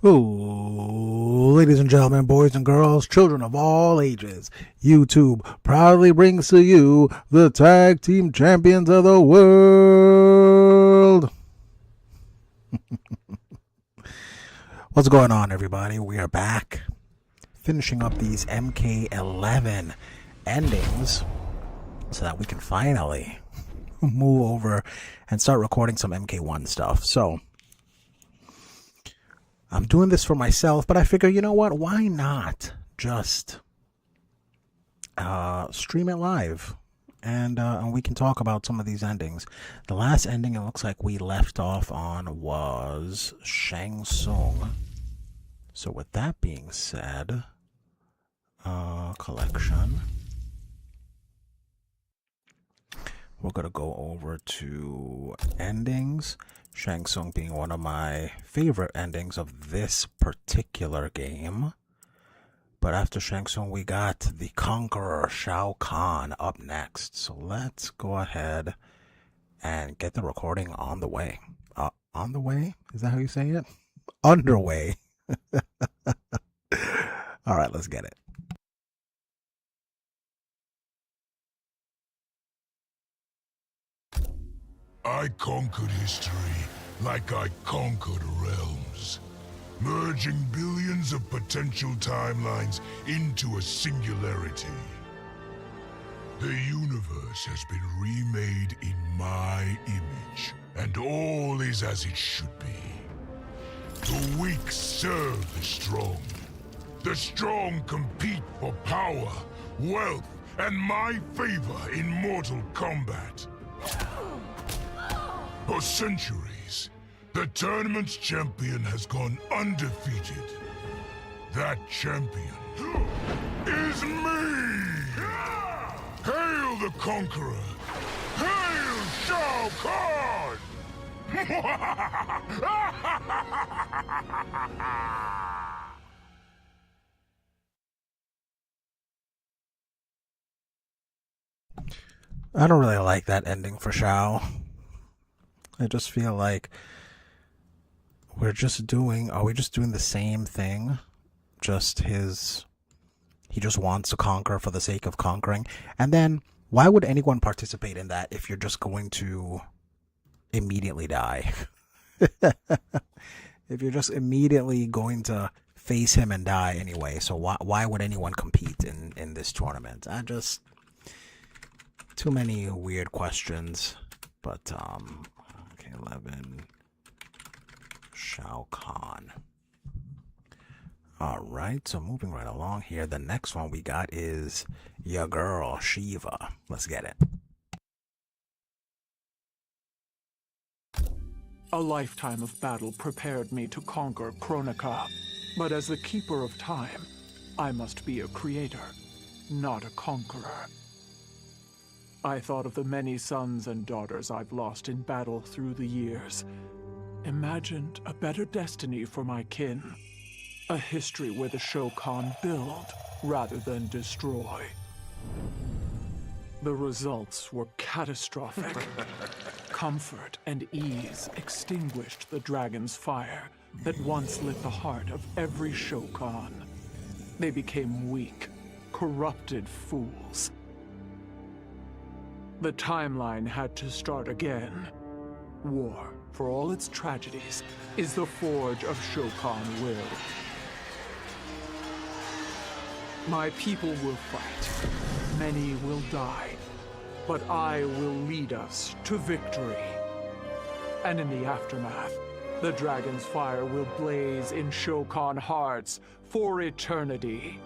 Oh, ladies and gentlemen, boys and girls, children of all ages, YouTube proudly brings to you the tag team champions of the world. What's going on, everybody? We are back, finishing up these MK11 endings so that we can finally move over and start recording some MK1 stuff. So I'm doing this for myself, but I figure, you know what? Why not just stream it live, and we can talk about some of these endings. The last ending it looks like we left off on was Shang Tsung. So with that being said, collection. We're going to go over to endings. Shang Tsung being one of my favorite endings of this particular game. But after Shang Tsung, we got the Conqueror Shao Kahn up next. So let's go ahead and get the recording on the way. On the way? Is that how you say it? Underway. All right, let's get it. I conquered history like I conquered realms, merging billions of potential timelines into a singularity. The universe has been remade in my image, and all is as it should be. The weak serve the strong. The strong compete for power, wealth, and my favor in mortal combat. For centuries, the tournament's champion has gone undefeated. That champion is me! Hail the Conqueror! Hail Shao Kahn! I don't really like that ending for Shao. I just feel like are we just doing the same thing? He just wants to conquer for the sake of conquering. And then why would anyone participate in that if you're just going to immediately die? If you're just immediately going to face him and die anyway, so why would anyone compete in this tournament? Too many weird questions. But MK11 Shao Kahn. Alright, so moving right along here, the next one we got is your girl Shiva. Let's get it. A lifetime of battle prepared me to conquer Kronika, but as the keeper of time, I must be a creator, not a conqueror. I thought of the many sons and daughters I've lost in battle through the years, imagined a better destiny for my kin, a history where the Shokan build rather than destroy. The results were catastrophic. Comfort and ease extinguished the dragon's fire that once lit the heart of every Shokan. They became weak, corrupted fools. The timeline had to start again. War, for all its tragedies, is the forge of Shokan will. My people will fight. Many will die. But I will lead us to victory. And in the aftermath, the dragon's fire will blaze in Shokan hearts for eternity.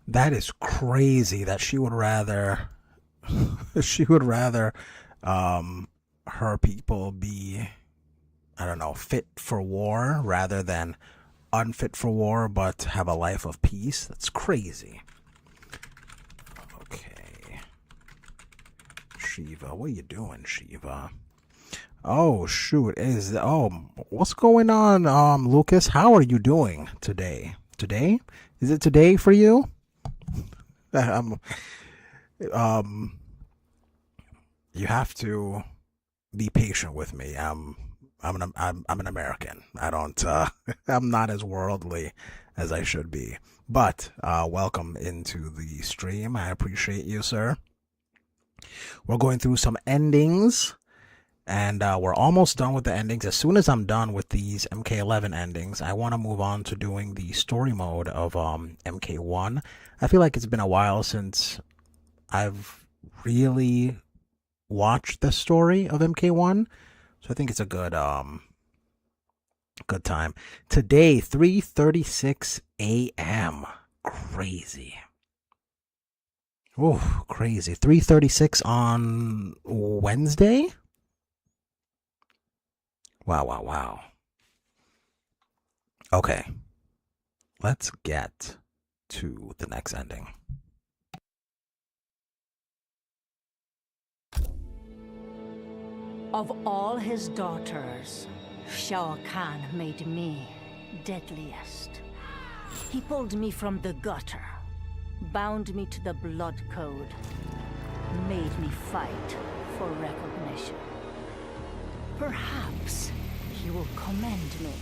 That is crazy that she would rather her people be, I don't know, fit for war rather than unfit for war but have a life of peace. That's crazy. Okay. Shiva, what are you doing, Shiva? Oh shoot, what's going on, Lucas? How are you doing today? Today? Is it today for you? you have to be patient with me. I'm an American. I don't I'm not as worldly as I should be. But welcome into the stream. I appreciate you, sir. We're going through some endings, and we're almost done with the endings. As soon as I'm done with these MK11 endings, I want to move on to doing the story mode of MK1. I feel like it's been a while since I've really watched the story of MK1, so I think it's a good time. Today, 3:36 a.m. Crazy. Oh, crazy. 3:36 on Wednesday? Wow. Okay. Let's get to the next ending. Of all his daughters, Shao Kahn made me deadliest. He pulled me from the gutter, bound me to the blood code, made me fight for recognition. Perhaps he will commend me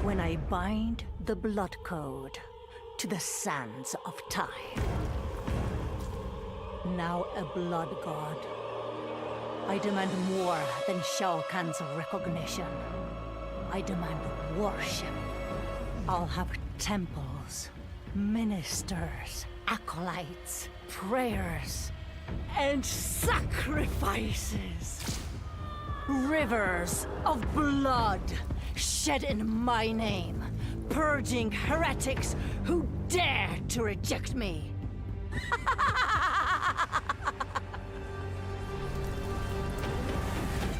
when I bind the blood code to the sands of time. Now a blood god, I demand more than Shao Kahn's recognition. I demand worship. I'll have temples, ministers, acolytes, prayers, and sacrifices. Rivers of blood shed in my name, purging heretics who dare to reject me.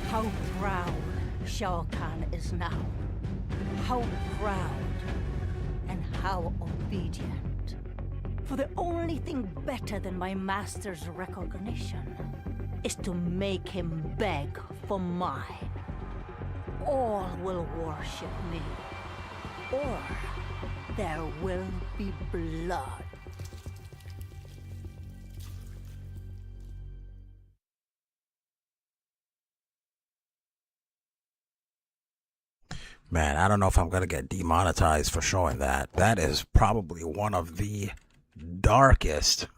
How proud Shao Kahn is now. How proud and how obedient. For the only thing better than my master's recognition is to make him beg for mine. All will worship me, or there will be blood. Man, I don't know if I'm going to get demonetized for showing that. That is probably one of the darkest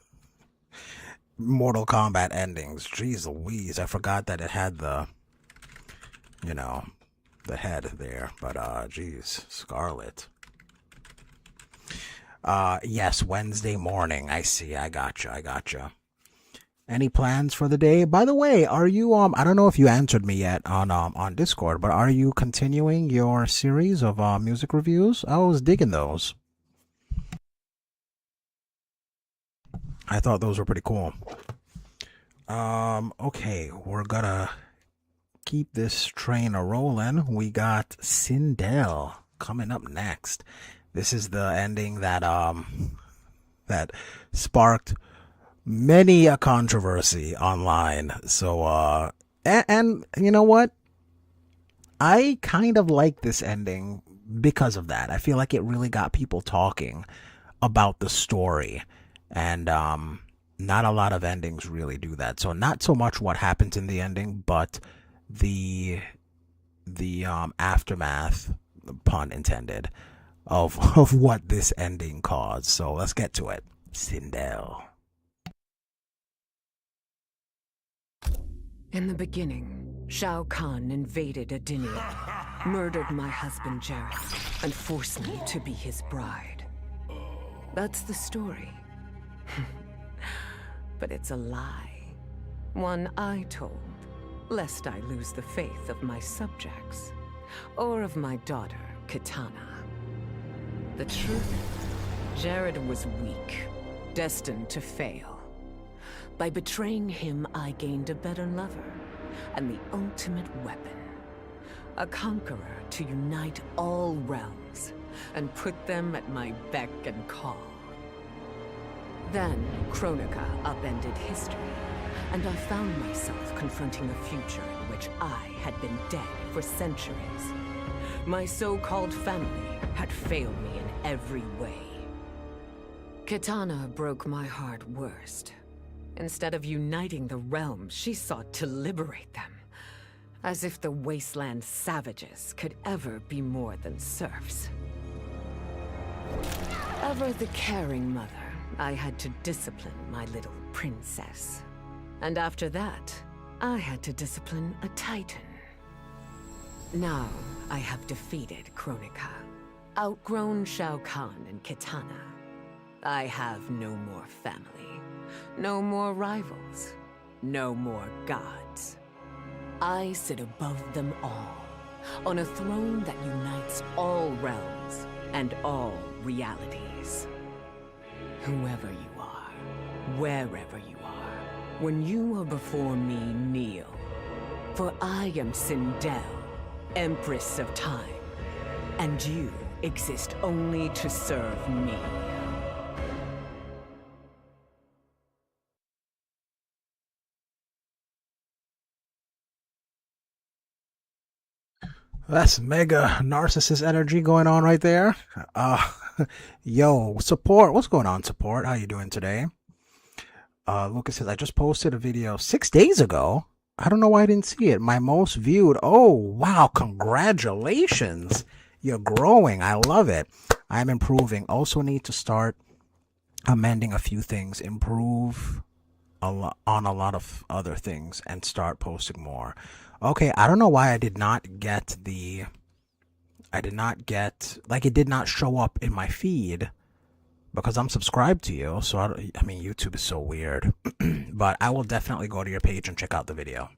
Mortal Kombat endings. Jeez Louise, I forgot that it had the, the head there. But, geez, Scarlet. Yes, Wednesday morning. I see. I gotcha. Any plans for the day? By the way, are you I don't know if you answered me yet on Discord, but are you continuing your series of music reviews? I was digging those. I thought those were pretty cool. Okay, we're gonna keep this train a rolling. We got Sindel coming up next. This is the ending that that sparked many a controversy online. So and you know what? I kind of like this ending because of that. I feel like it really got people talking about the story, and not a lot of endings really do that. So not so much what happens in the ending, but the aftermath, pun intended, of what this ending caused. So let's get to it. Sindel. In the beginning, Shao Kahn invaded Adinia, murdered my husband Jared, and forced me to be his bride. That's the story. But it's a lie. One I told, lest I lose the faith of my subjects, or of my daughter, Kitana. The truth? Jared was weak, destined to fail. By betraying him, I gained a better lover, and the ultimate weapon. A conqueror to unite all realms, and put them at my beck and call. Then, Kronika upended history, and I found myself confronting a future in which I had been dead for centuries. My so-called family had failed me in every way. Kitana broke my heart worst. Instead of uniting the realms, she sought to liberate them. As if the wasteland savages could ever be more than serfs. Ever the caring mother, I had to discipline my little princess. And after that, I had to discipline a titan. Now, I have defeated Kronika, outgrown Shao Kahn and Kitana. I have no more family, no more rivals, no more gods. I sit above them all, on a throne that unites all realms and all realities. Whoever you are, wherever you are, when you are before me, kneel. For I am Sindel, Empress of Time, and you exist only to serve me. That's mega narcissist energy going on right there. Yo, support. What's going on, support? How you doing today? Lucas says, I just posted a video 6 days ago. I don't know why I didn't see it. My most viewed. Oh, wow. Congratulations. You're growing. I love it. I'm improving. Also need to start amending a few things. Improve on a lot of other things and start posting more. Okay, I don't know why I did not get like it did not show up in my feed because I'm subscribed to you. So I mean, YouTube is so weird, but I will definitely go to your page and check out the video.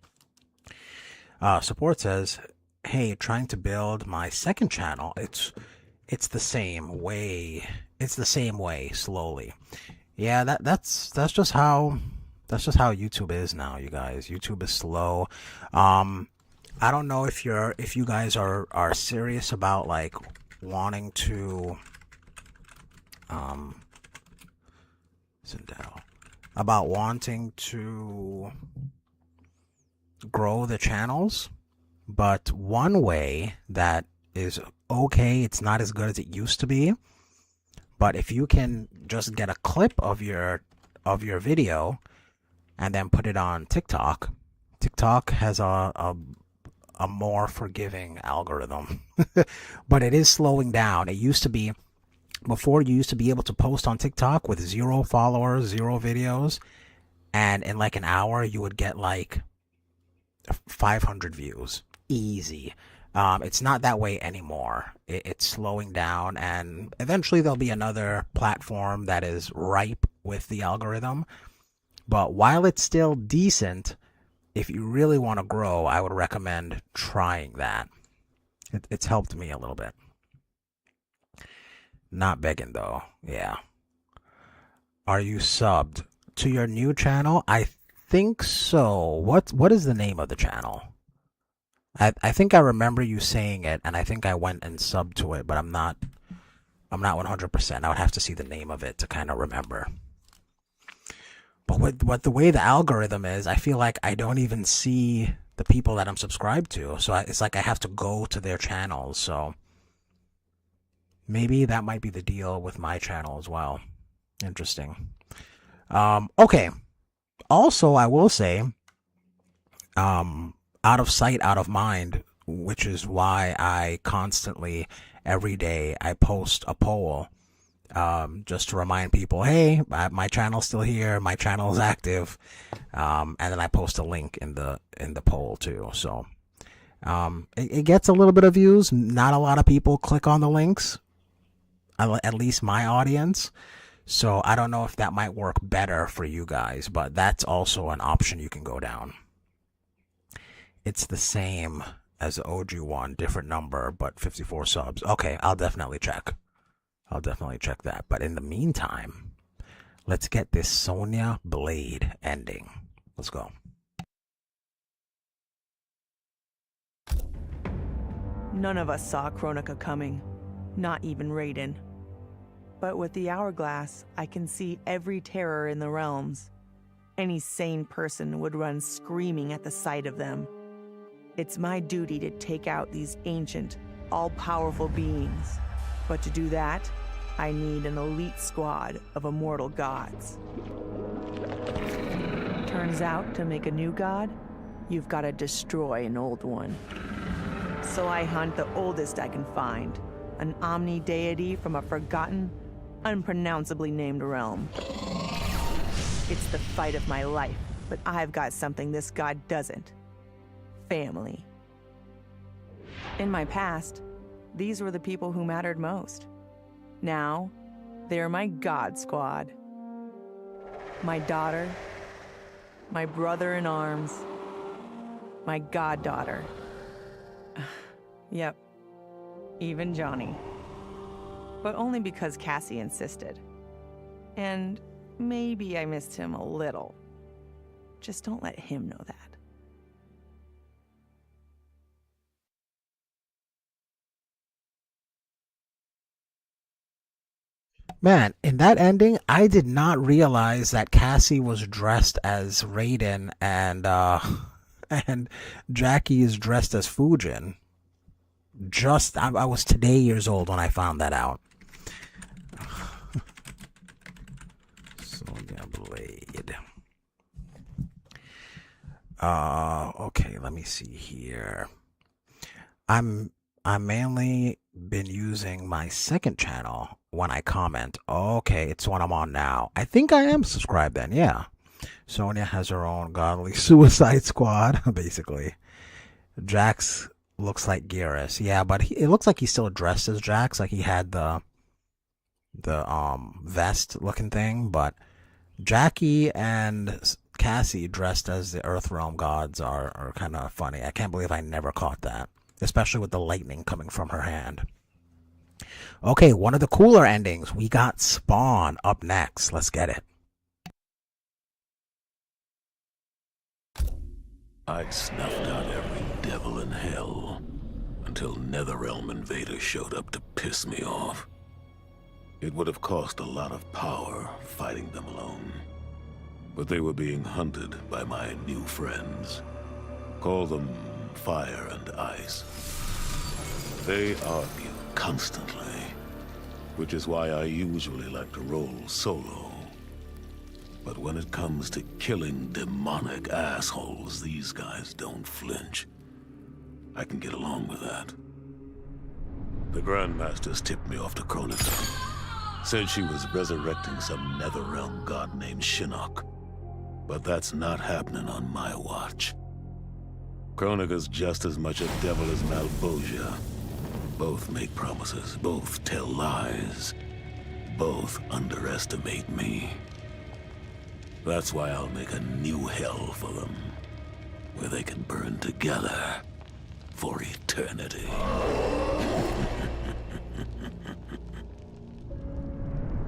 Support says, hey, trying to build my second channel. It's the same way. It's the same way slowly. Yeah, that's just how YouTube is now, you guys. YouTube is slow. I don't know if you guys are serious about like wanting to grow the channels, but one way that is okay, it's not as good as it used to be, but if you can just get a clip of your video and then put it on TikTok. TikTok has a more forgiving algorithm, but it is slowing down. It used to be, before you used to be able to post on TikTok with 0 followers, 0 videos, and in like an hour you would get like 500 views. Easy. It's not that way anymore. It's slowing down, and eventually there'll be another platform that is ripe with the algorithm. But while it's still decent, if you really want to grow, I would recommend trying that. It's helped me a little bit. Not begging though. Yeah. Are you subbed to your new channel? I think so. What is the name of the channel? I think I remember you saying it, and I think I went and subbed to it, but I'm not 100%. I would have to see the name of it to kind of remember. But with the way the algorithm is, I feel like I don't even see the people that I'm subscribed to. So it's like I have to go to their channels. So maybe that might be the deal with my channel as well. Interesting. Okay. Also, I will say, out of sight, out of mind, which is why I constantly, every day, I post a poll. Just to remind people, hey, my channel's still here, my channel is active, and then I post a link in the poll too. So it gets a little bit of views. Not a lot of people click on the links, at least my audience. So I don't know if that might work better for you guys, but that's also an option you can go down. It's the same as the OG one, different number, but 54 subs. Okay, I'll definitely check. I'll definitely check that. But in the meantime, let's get this Sonya Blade ending. Let's go. None of us saw Kronika coming, not even Raiden. But with the hourglass, I can see every terror in the realms. Any sane person would run screaming at the sight of them. It's my duty to take out these ancient, all-powerful beings. But to do that, I need an elite squad of immortal gods. Turns out, to make a new god, you've got to destroy an old one. So I hunt the oldest I can find, an omni-deity from a forgotten, unpronounceably named realm. It's the fight of my life, but I've got something this god doesn't. Family. In my past, these were the people who mattered most. Now, they're my god squad. My daughter, my brother in arms, my goddaughter. Yep, even Johnny. But only because Cassie insisted. And maybe I missed him a little. Just don't let him know that. Man, in that ending, I did not realize that Cassie was dressed as Raiden and and Jackie is dressed as Fujin. I was today years old when I found that out. Sonya Blade. Okay, let me see here. I'm mainly been using my second channel when I comment. Okay, it's what I'm on now. I think I am subscribed then, yeah. Sonya has her own godly suicide squad, basically. Jax looks like Geras. Yeah, but it looks like he's still dressed as Jax, like he had the vest looking thing, but Jackie and Cassie dressed as the Earthrealm gods are kind of funny. I can't believe I never caught that, especially with the lightning coming from her hand. Okay, one of the cooler endings. We got Spawn up next. Let's get it. I'd snuffed out every devil in hell until Netherrealm invaders showed up to piss me off. It would have cost a lot of power fighting them alone. But they were being hunted by my new friends. Call them Fire and Ice. They argue constantly, which is why I usually like to roll solo. But when it comes to killing demonic assholes, these guys don't flinch. I can get along with that. The Grandmasters tipped me off to Kronika. Said she was resurrecting some Netherrealm god named Shinnok. But that's not happening on my watch. Kronika's just as much a devil as Malbosia. Both make promises, both tell lies, both underestimate me. That's why I'll make a new hell for them, where they can burn together for eternity.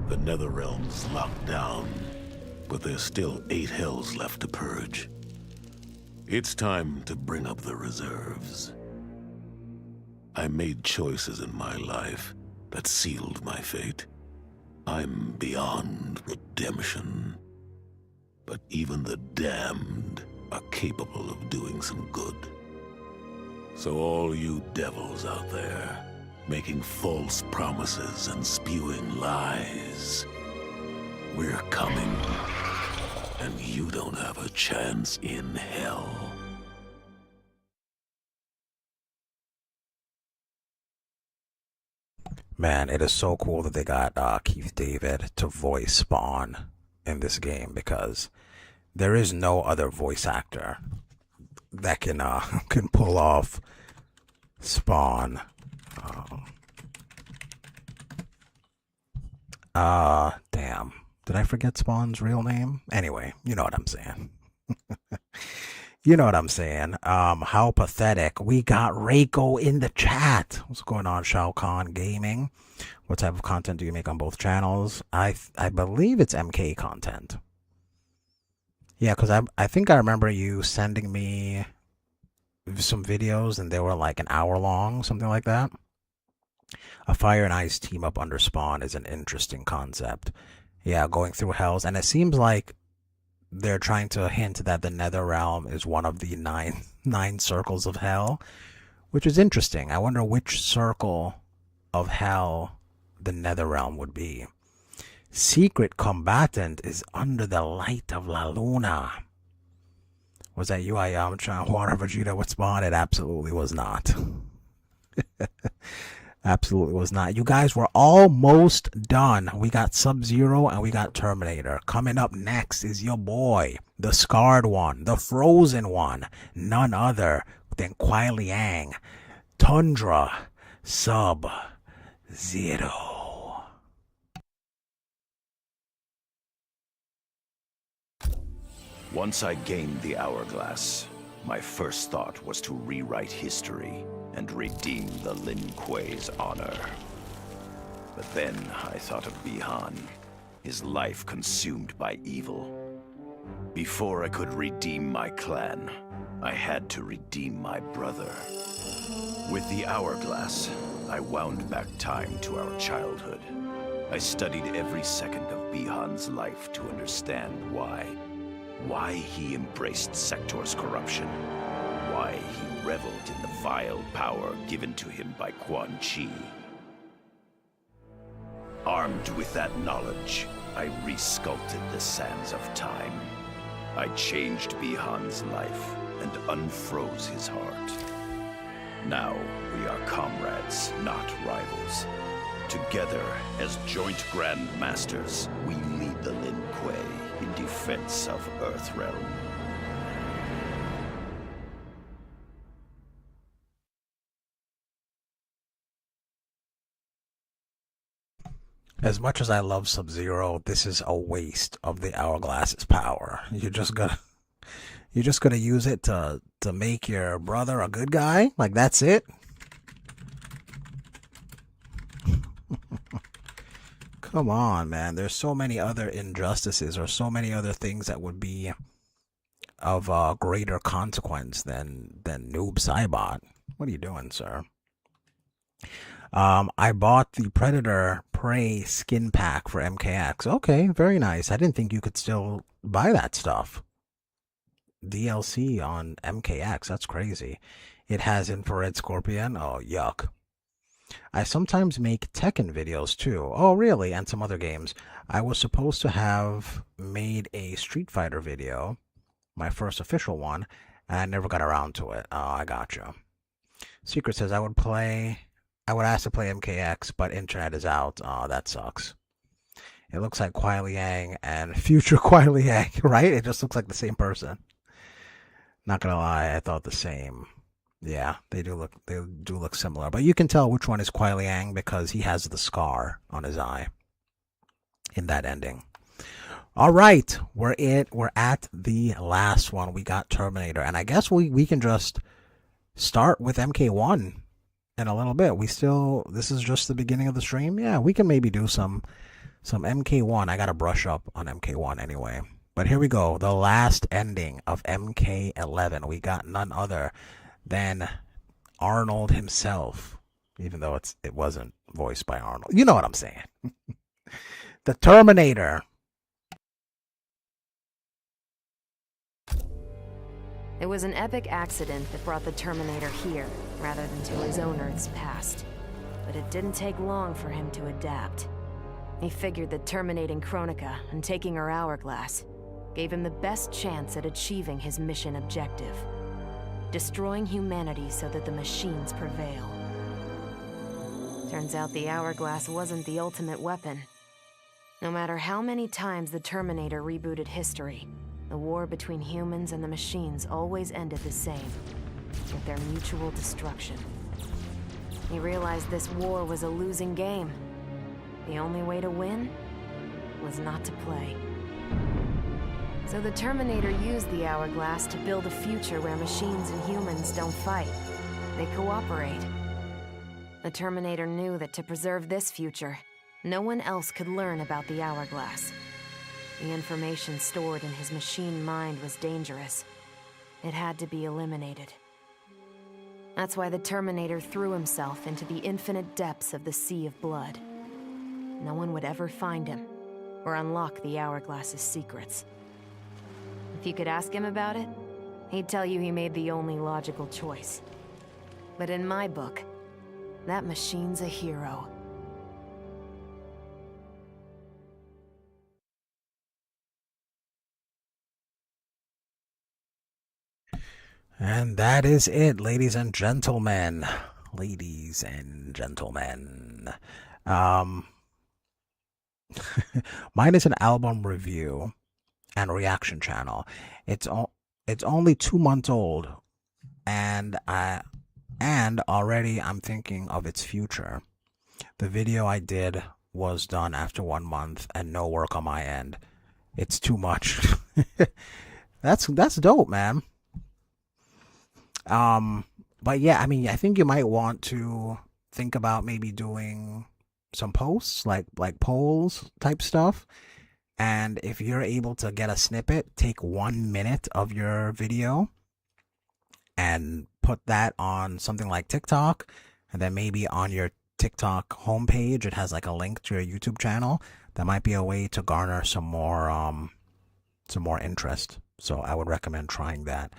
The Netherrealm's locked down, but there's still 8 hells left to purge. It's time to bring up the reserves. I made choices in my life that sealed my fate. I'm beyond redemption. But even the damned are capable of doing some good. So all you devils out there, making false promises and spewing lies, we're coming, and you don't have a chance in hell. Man, it is so cool that they got Keith David to voice Spawn in this game, because there is no other voice actor that can pull off Spawn. Damn. Did I forget Spawn's real name? Anyway, you know what I'm saying. You know what I'm saying. How pathetic. We got Reiko in the chat. What's going on, Shao Kahn Gaming? What type of content do you make on both channels? I believe it's MK content. Yeah, because I think I remember you sending me some videos and they were like an hour long, something like that. A Fire and Ice team up under Spawn is an interesting concept. Yeah, going through hells. And it seems like they're trying to hint that the Netherrealm is one of the nine circles of hell, which is interesting. I wonder which circle of hell the Netherrealm would be. Secret combatant is under the light of La Luna. Was that you? I trying to water Vegeta would spawn. It absolutely was not. Absolutely was not. You guys were almost done. We got Sub-Zero and we got Terminator. Coming up next is your boy, the scarred one, the frozen one, none other than Kuai Liang, Tundra Sub-Zero. Once I gained the Hourglass, my first thought was to rewrite history and redeem the Lin Kuei's honor. But then I thought of Bihan, his life consumed by evil. Before I could redeem my clan, I had to redeem my brother. With the Hourglass, I wound back time to our childhood. I studied every second of Bihan's life to understand why. Why he embraced Sector's corruption. Why he reveled in the vile power given to him by Quan Chi. Armed with that knowledge, I resculpted the sands of time. I changed Bihan's life and unfroze his heart. Now we are comrades, not rivals. Together, as joint Grand Masters, we lead the Lin Kuei in defense of Earthrealm. As much as I love Sub-Zero, this is a waste of the Hourglass's power. You're just gonna use it to make your brother a good guy? Like, that's it? Come on, man. There's so many other injustices or so many other things that would be of greater consequence than Noob Saibot. What are you doing, sir? I bought the Predator Prey skin pack for MKX. Okay, very nice. I didn't think you could still buy that stuff. DLC on MKX, that's crazy. It has infrared scorpion. Oh, yuck. I sometimes make Tekken videos too. Oh, really? And some other games. I was supposed to have made a Street Fighter video, my first official one, and I never got around to it. Oh, I gotcha. Secret says I would ask to play MKX, but internet is out. Oh, that sucks. It looks like Kuai Liang and future Kuai Liang, right? It just looks like the same person. Not gonna lie, I thought the same. Yeah, they do look similar. But you can tell which one is Kuai Liang because he has the scar on his eye in that ending. All right, we're at the last one. We got Terminator, and I guess we can just start with MK1 in a little bit. This is just the beginning of the stream. Yeah, we can maybe do some MK1. I gotta brush up on MK1 anyway. But here we go. The last ending of MK11. We got none other than Arnold himself, even though it wasn't voiced by Arnold. You know what I'm saying. The Terminator. It was an epic accident that brought the Terminator here, rather than to his own Earth's past. But it didn't take long for him to adapt. He figured that terminating Kronika and taking her Hourglass gave him the best chance at achieving his mission objective. Destroying humanity so that the machines prevail. Turns out the Hourglass wasn't the ultimate weapon. No matter how many times the Terminator rebooted history, the war between humans and the machines always ended the same, with their mutual destruction. He realized this war was a losing game. The only way to win was not to play. So the Terminator used the Hourglass to build a future where machines and humans don't fight. They cooperate. The Terminator knew that to preserve this future, no one else could learn about the Hourglass. The information stored in his machine mind was dangerous. It had to be eliminated. That's why the Terminator threw himself into the infinite depths of the Sea of Blood. No one would ever find him, or unlock the Hourglass's secrets. If you could ask him about it, he'd tell you he made the only logical choice. But in my book, that machine's a hero. And that is it, ladies and gentlemen. Ladies and gentlemen. Mine is an album review and reaction channel. It's only 2 months old, and already I'm thinking of its future. The video I did was done after 1 month and no work on my end. It's too much. That's dope, man. But yeah, I mean, I think you might want to think about maybe doing some posts, like polls type stuff. And if you're able to get a snippet, take 1 minute of your video and put that on something like TikTok, and then maybe on your TikTok homepage it has like a link to your YouTube channel. That might be a way to garner some more interest. So I would recommend trying that.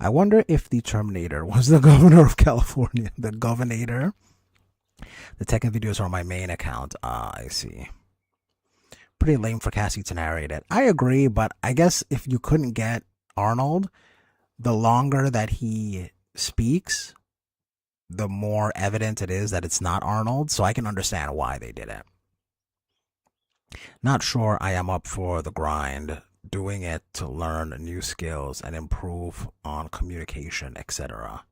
I wonder if the Terminator was the governor of California. The governor. The Tekken videos are on my main account. I see. Pretty lame for Cassie to narrate it. I agree, but I guess if you couldn't get Arnold, the longer that he speaks, the more evident it is that it's not Arnold. So I can understand why they did it. Not sure I am up for the grind. Doing it to learn new skills and improve on communication, etc.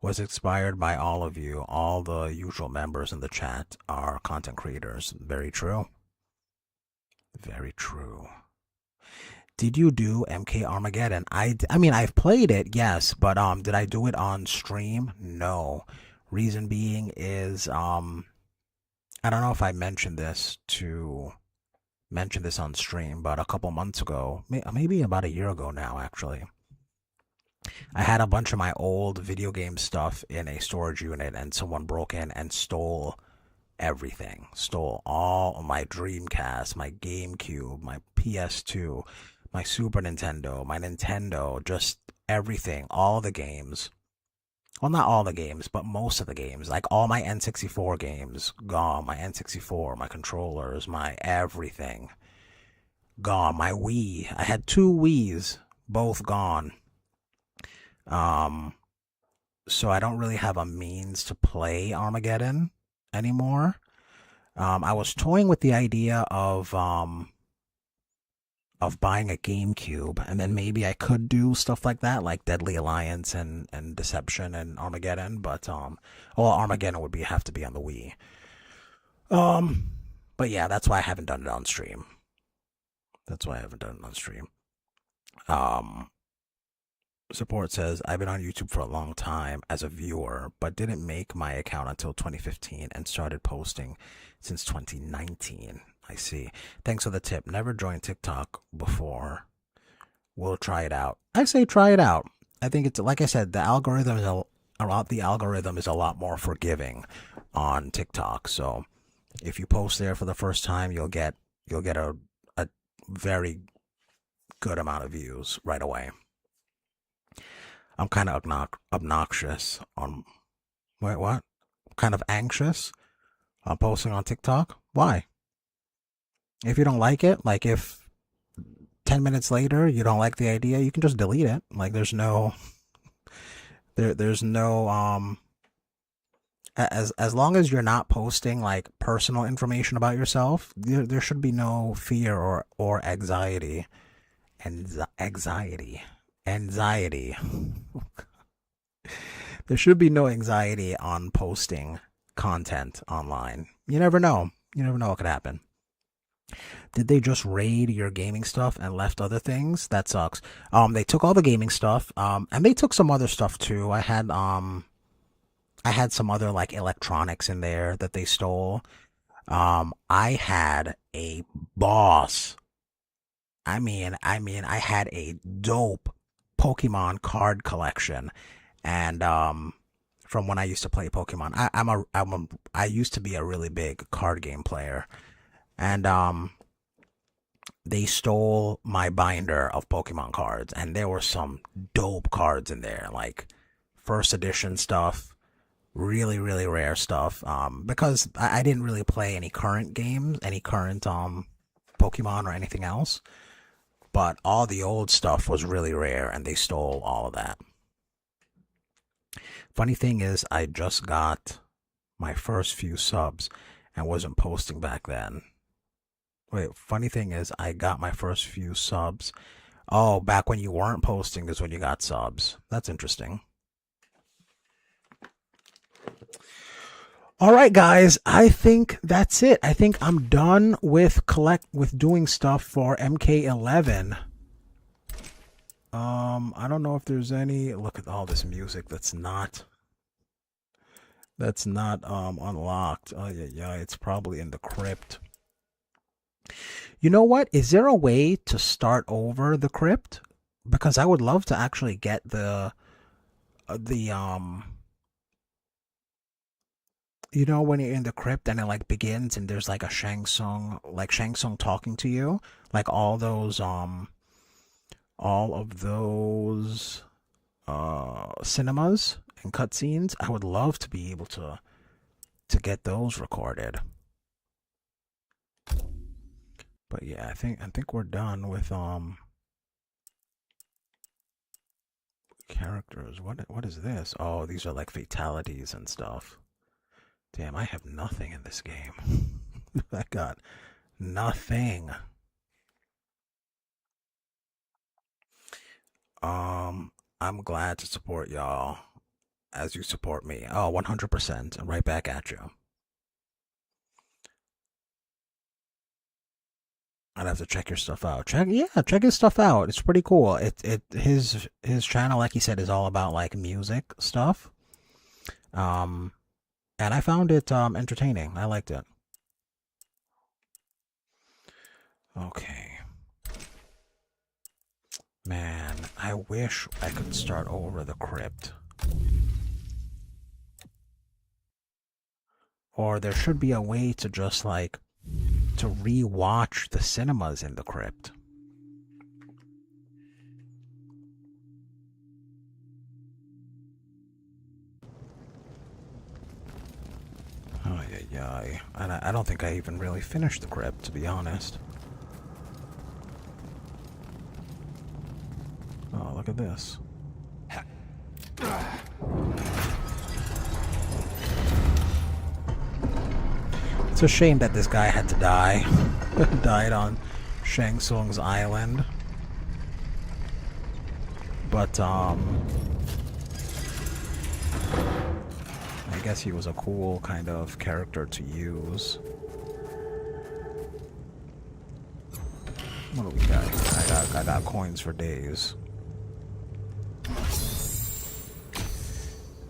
Was inspired by all of you. All the usual members in the chat are content creators. Very true. Very true. Did you do MK Armageddon? I mean, I've played it, yes, but did I do it on stream? No. Reason being is I don't know if I mentioned this on stream, but a couple months ago, maybe about a year ago now, actually, I had a bunch of my old video game stuff in a storage unit, and someone broke in and stole everything. Stole all my Dreamcast, my GameCube, my PS2, my Super Nintendo, my Nintendo, just everything, all the games. Well, not all the games, but most of the games. Like all my N64 games, gone. My N64, my controllers, my everything, gone. My Wii. I had 2 Wiis, both gone. So I don't really have a means to play Armageddon anymore. I was toying with the idea of buying a GameCube, and then maybe I could do stuff like that, like Deadly Alliance and Deception and Armageddon, but Armageddon would have to be on the Wii. But yeah, that's why I haven't done it on stream. Support says, I've been on YouTube for a long time as a viewer, but didn't make my account until 2015 and started posting since 2019. I see. Thanks for the tip. Never joined TikTok before. We'll try it out. I say try it out. I think it's, like I said, the algorithm is a lot more forgiving on TikTok. So if you post there for the first time, you'll get a very good amount of views right away. I'm kind of obnoxious on... Wait, what? Kind of anxious on posting on TikTok? Why? If you don't like it, like if 10 minutes later you don't like the idea, you can just delete it. Like there's no as long as you're not posting like personal information about yourself, there should be no fear or anxiety. There should be no anxiety on posting content online. You never know what could happen. Did they just raid your gaming stuff and left other things? That sucks. They took all the gaming stuff, and they took some other stuff too. I had some other like electronics in there that they stole. I had a boss. I mean, I had a dope Pokemon card collection, and from when I used to play Pokemon, I used to be a really big card game player. And they stole my binder of Pokemon cards, and there were some dope cards in there, like first edition stuff, really, really rare stuff. Because I didn't really play any current games, any current Pokemon or anything else, but all the old stuff was really rare, and they stole all of that. Funny thing is, I just got my first few subs and wasn't posting back then. Wait, funny thing is, I got my first few subs. Oh, back when you weren't posting is when you got subs. That's interesting. All right, guys, I think that's it. I think I'm done with doing stuff for MK11. I don't know if there's any. Look at all this music that's not unlocked. Oh yeah, it's probably in the crypt. You know what? Is there a way to start over the crypt? Because I would love to actually get you know, when you're in the crypt and it like begins and there's like a Shang Tsung talking to you, like all of those cinemas and cutscenes. I would love to be able to get those recorded. But yeah, I think we're done with characters. What is this? Oh, these are like fatalities and stuff. Damn, I have nothing in this game. I got nothing. I'm glad to support y'all as you support me. Oh, 100%. Right back at you. I'd have to check your stuff out. Check his stuff out. It's pretty cool. His channel, like he said, is all about like music stuff. And I found it entertaining. I liked it. Okay. Man, I wish I could start over the crypt. Or there should be a way to just like to re-watch the cinemas in the crypt. Oh yeah. And I don't think I even really finished the crypt, to be honest. Oh, look at this. It's a shame that this guy had to die. Died on Shang Tsung's island. But, I guess he was a cool kind of character to use. What do we got? I got coins for days.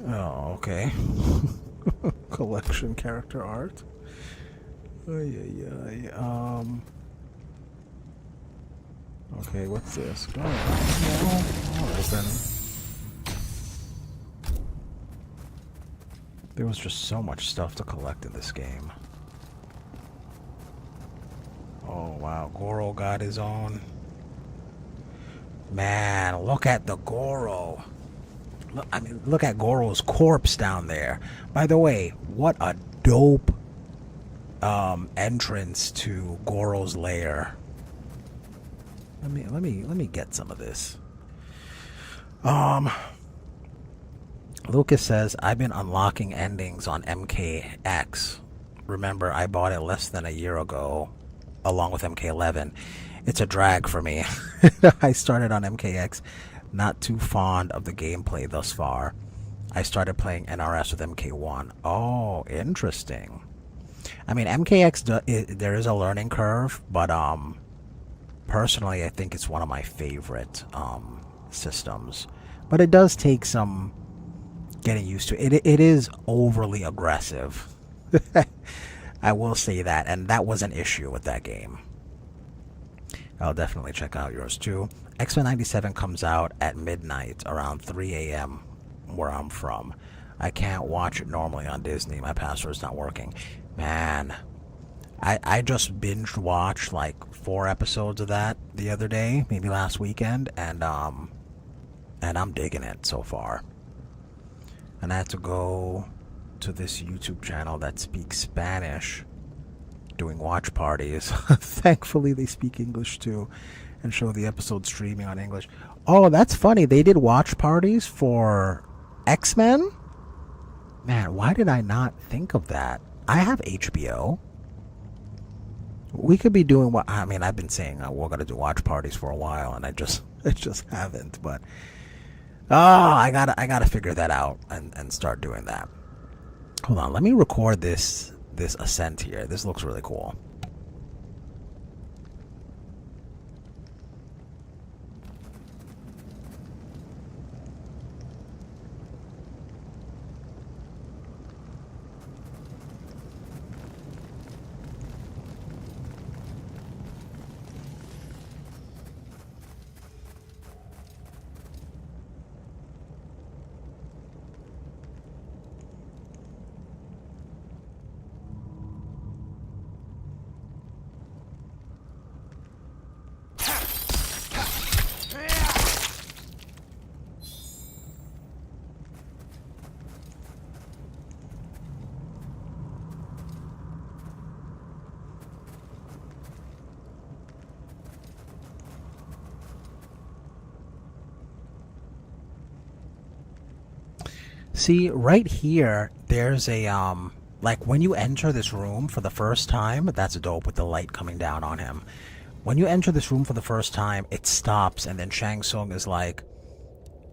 Oh, okay. Collection character art. Okay, what's this? I'll open. There was just so much stuff to collect in this game. Oh wow, Goro got his own. Man, look at the Goro. Look at Goro's corpse down there. By the way, what a dope entrance to Goro's lair. Let me get some of this. Lucas says, I've been unlocking endings on MKX. Remember, I bought it less than a year ago, along with MK11. It's a drag for me. I started on MKX, not too fond of the gameplay thus far. I started playing NRS with MK1. Oh, interesting. I mean, MKX, there is a learning curve, but personally, I think it's one of my favorite systems. But it does take some getting used to. It is overly aggressive. I will say that, and that was an issue with that game. I'll definitely check out yours too. X-Men 97 comes out at midnight, around 3 a.m. where I'm from. I can't watch it normally on Disney. My password's not working. Man, I just binge watched like 4 episodes of that the other day, maybe last weekend, and I'm digging it so far. And I had to go to this YouTube channel that speaks Spanish, doing watch parties. Thankfully, they speak English too, and show the episode streaming on English. Oh, that's funny. They did watch parties for X-Men? Man, why did I not think of that? I have HBO. We could be doing what I mean. I've been saying we're gonna do watch parties for a while, and I just haven't. But I gotta figure that out and start doing that. Hold on, let me record this ascent here. This looks really cool. See, right here, there's a, like when you enter this room for the first time, that's dope with the light coming down on him. When you enter this room for the first time, it stops, and then Shang Tsung is like,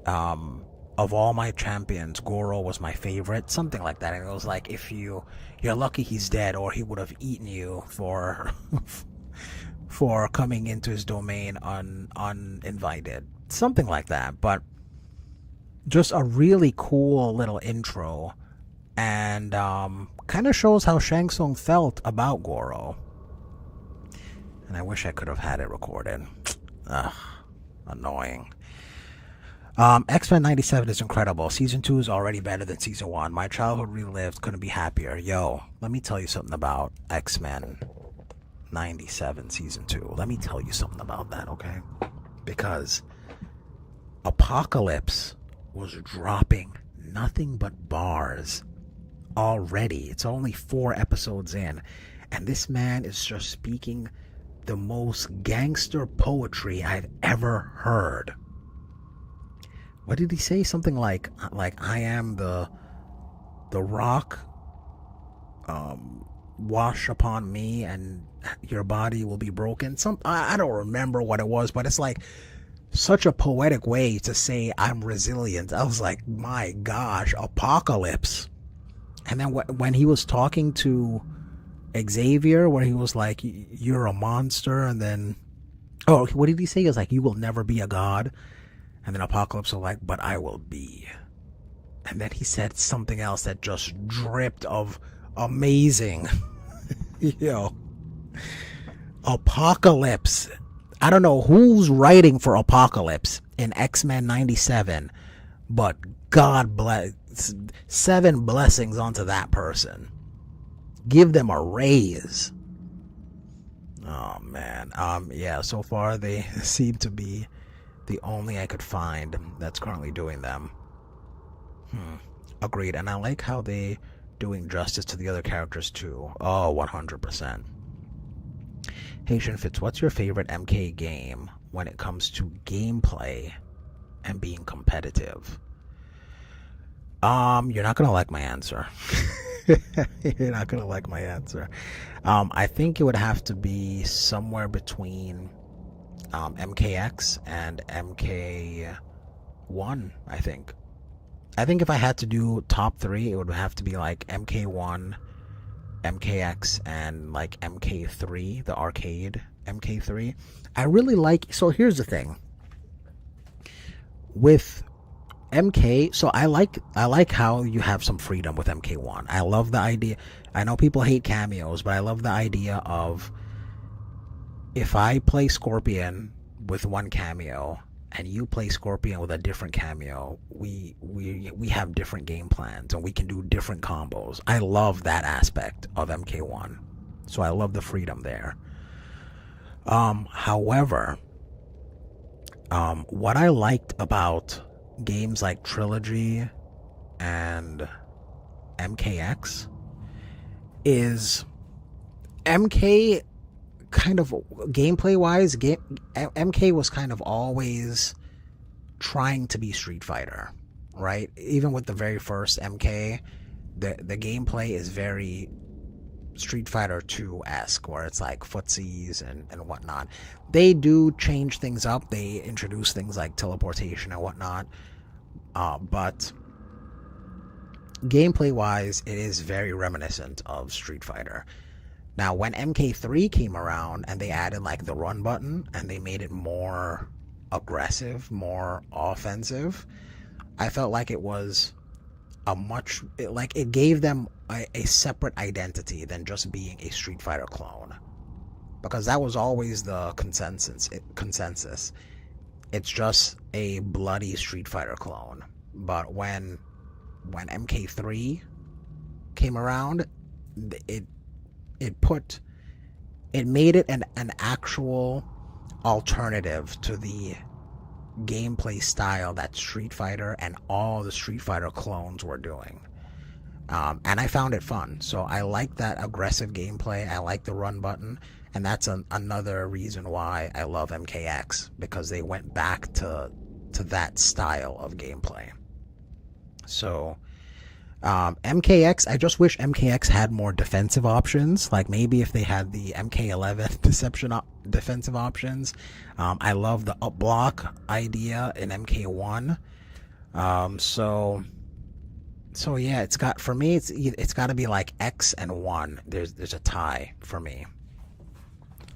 of all my champions, Goro was my favorite, something like that. And it was like, if you're lucky he's dead, or he would have eaten you for, for coming into his domain uninvited. Something like that, but just a really cool little intro, and kind of shows how Shang Tsung felt about Goro. And I wish I could have had it recorded. Ugh, annoying. X-Men 97 is incredible. Season 2 is already better than Season 1. My childhood relived. Couldn't be happier. Yo, let me tell you something about X-Men 97 Season 2. Let me tell you something about that, okay? Because Apocalypse was dropping nothing but bars already. It's only 4 episodes in, and this man is just speaking the most gangster poetry I've ever heard. What did he say? Something like I am the rock, wash upon me and your body will be broken. I don't remember what it was, but it's like such a poetic way to say I'm resilient. I was like, my gosh, Apocalypse. And then when he was talking to Xavier, where he was like, you're a monster, and then, oh, what did he say? He was like, you will never be a god. And then Apocalypse was like, but I will be. And then he said something else that just dripped of amazing. Yo, Apocalypse. I don't know who's writing for Apocalypse in X-Men 97, but God bless, 7 blessings onto that person. Give them a raise. Oh man. Yeah, so far they seem to be the only I could find that's currently doing them. Agreed. And I like how they doing justice to the other characters too. Oh, 100%. Hey Shinfitz, what's your favorite MK game when it comes to gameplay and being competitive? You're not gonna like my answer. You're not gonna like my answer. I think it would have to be somewhere between MKX and MK1. I think if I had to do top 3, it would have to be like MK1, MKX, and like MK3, the arcade MK3. I really like, so here's the thing with MK, so I like how you have some freedom with MK1. I love the idea. I know people hate cameos, but I love the idea of, if I play Scorpion with one cameo and you play Scorpion with a different cameo, we have different game plans and we can do different combos. I love that aspect of MK1. So I love the freedom there. However, what I liked about games like Trilogy and MKX is MK kind of gameplay wise, MK was kind of always trying to be Street Fighter, right? Even with the very first MK, the gameplay is very Street Fighter 2-esque, where it's like footsies and whatnot. They do change things up. They introduce things like teleportation and whatnot. But gameplay-wise, it is very reminiscent of Street Fighter. Now, when MK3 came around and they added like the run button and they made it more aggressive, more offensive, I felt like it was it gave them a separate identity than just being a Street Fighter clone, because that was always the consensus. It's just a bloody Street Fighter clone. But when MK3 came around, it made it an actual alternative to the gameplay style that Street Fighter and all the Street Fighter clones were doing. And I found it fun. So I like that aggressive gameplay. I like the run button. And that's another reason why I love MKX, because they went back to that style of gameplay. So MKX, I just wish MKX had more defensive options. Like maybe if they had the MK11 defensive options. I love the up block idea in MK1. So yeah, it's got, for me, it's got to be like X and 1. There's a tie for me.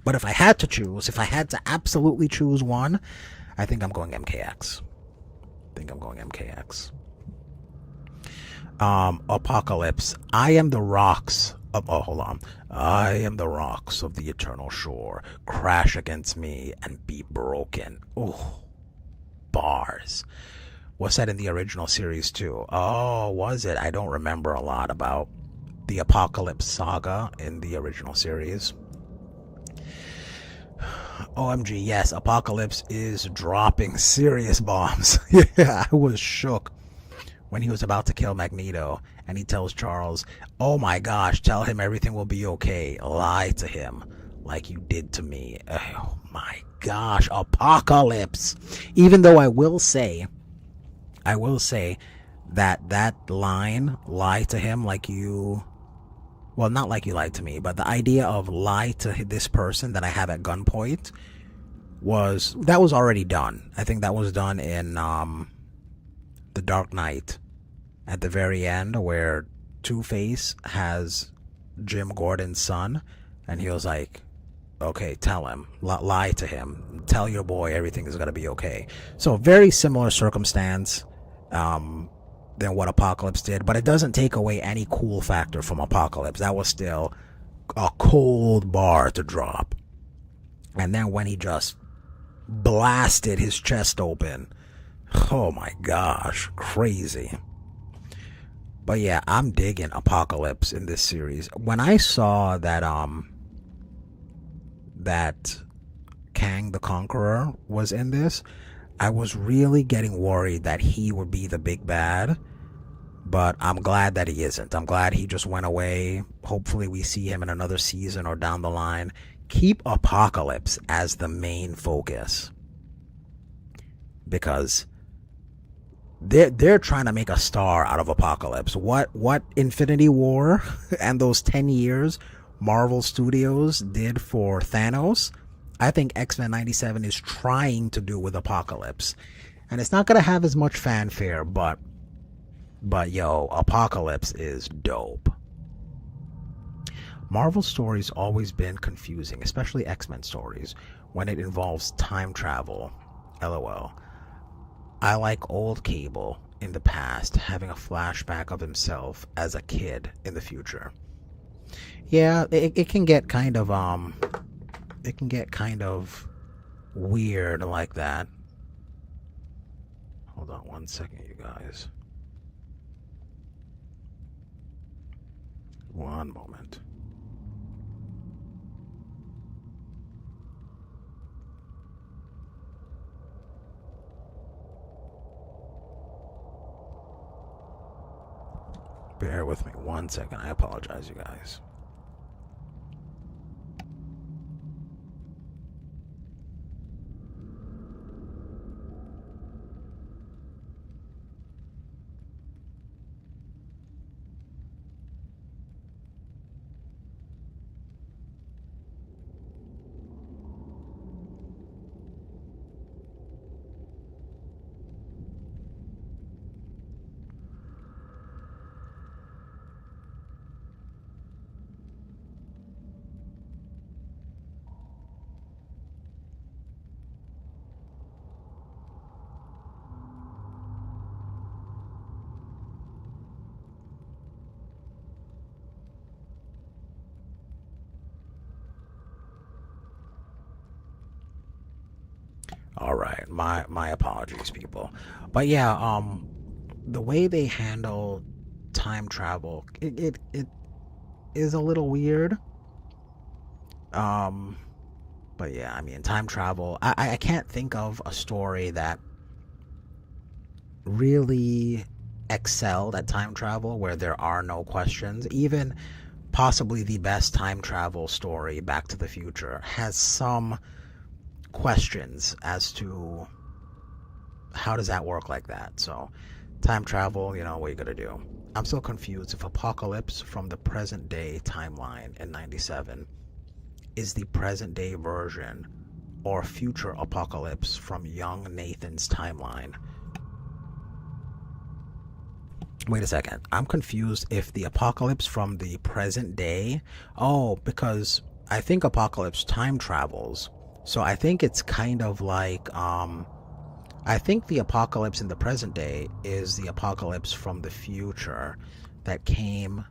But if I had to absolutely choose one, I think I'm going MKX. Apocalypse. I am the rocks of the eternal shore. Crash against me and be broken. Oh, bars. Was that in the original series too? Oh, was it? I don't remember a lot about the Apocalypse saga in the original series. OMG, yes, Apocalypse is dropping serious bombs. Yeah, I was shook when he was about to kill Magneto, and he tells Charles, "Oh my gosh, tell him everything will be okay. Lie to him like you did to me." Oh my gosh, Apocalypse. Even though I will say that line, "lie to him like you," well, not like you lied to me, but the idea of lie to this person that I have at gunpoint was already done. I think that was done in The Dark Knight at the very end, where Two-Face has Jim Gordon's son, and he was like, okay, tell him, lie to him, tell your boy everything is going to be okay. So very similar circumstance than what Apocalypse did, but it doesn't take away any cool factor from Apocalypse. That was still a cold bar to drop. And then when he just blasted his chest open, oh my gosh, crazy. But yeah, I'm digging Apocalypse in this series. When I saw that Kang the Conqueror was in this, I was really getting worried that he would be the big bad, but I'm glad that he isn't. I'm glad he just went away. Hopefully we see him in another season or down the line. Keep Apocalypse as the main focus, because they're trying to make a star out of Apocalypse. What Infinity War and those 10 years Marvel Studios did for Thanos, I think X-Men 97 is trying to do with Apocalypse. And it's not going to have as much fanfare, but yo, Apocalypse is dope. Marvel stories always been confusing, especially X-Men stories, when it involves time travel. LOL. I like old Cable in the past having a flashback of himself as a kid in the future. Yeah, it can get kind of weird like that. Hold on one second, you guys. One moment. Bear with me one second. I apologize, you guys. All right, my apologies, people. But yeah, the way they handle time travel, it is a little weird. Um, but yeah, I mean, time travel. I can't think of a story that really excelled at time travel where there are no questions. Even possibly the best time travel story, Back to the Future, has some questions as to how does that work like that. So time travel, what you gotta do. I'm still confused if Apocalypse from the present day timeline in 97 is the present day version or future Apocalypse from young Nathan's timeline. Wait a second. I'm confused if the Apocalypse from the present day. Oh, because I think Apocalypse time travels. So I think it's kind of like, I think the Apocalypse in the present day is the Apocalypse from the future that came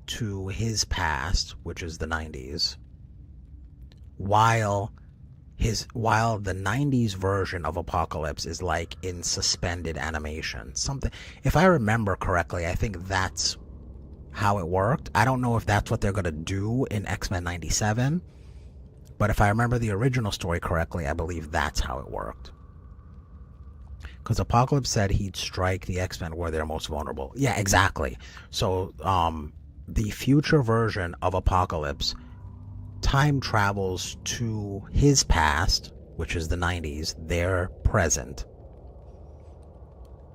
to his past, which is the 90s, while the 90s version of Apocalypse is like in suspended animation. Something, if I remember correctly, I think that's how it worked. I don't know if that's what they're going to do in X-Men 97, but if I remember the original story correctly, I believe that's how it worked. Because Apocalypse said he'd strike the X-Men where they're most vulnerable. Yeah, exactly. So the future version of Apocalypse time travels to his past, which is the 90s, their present.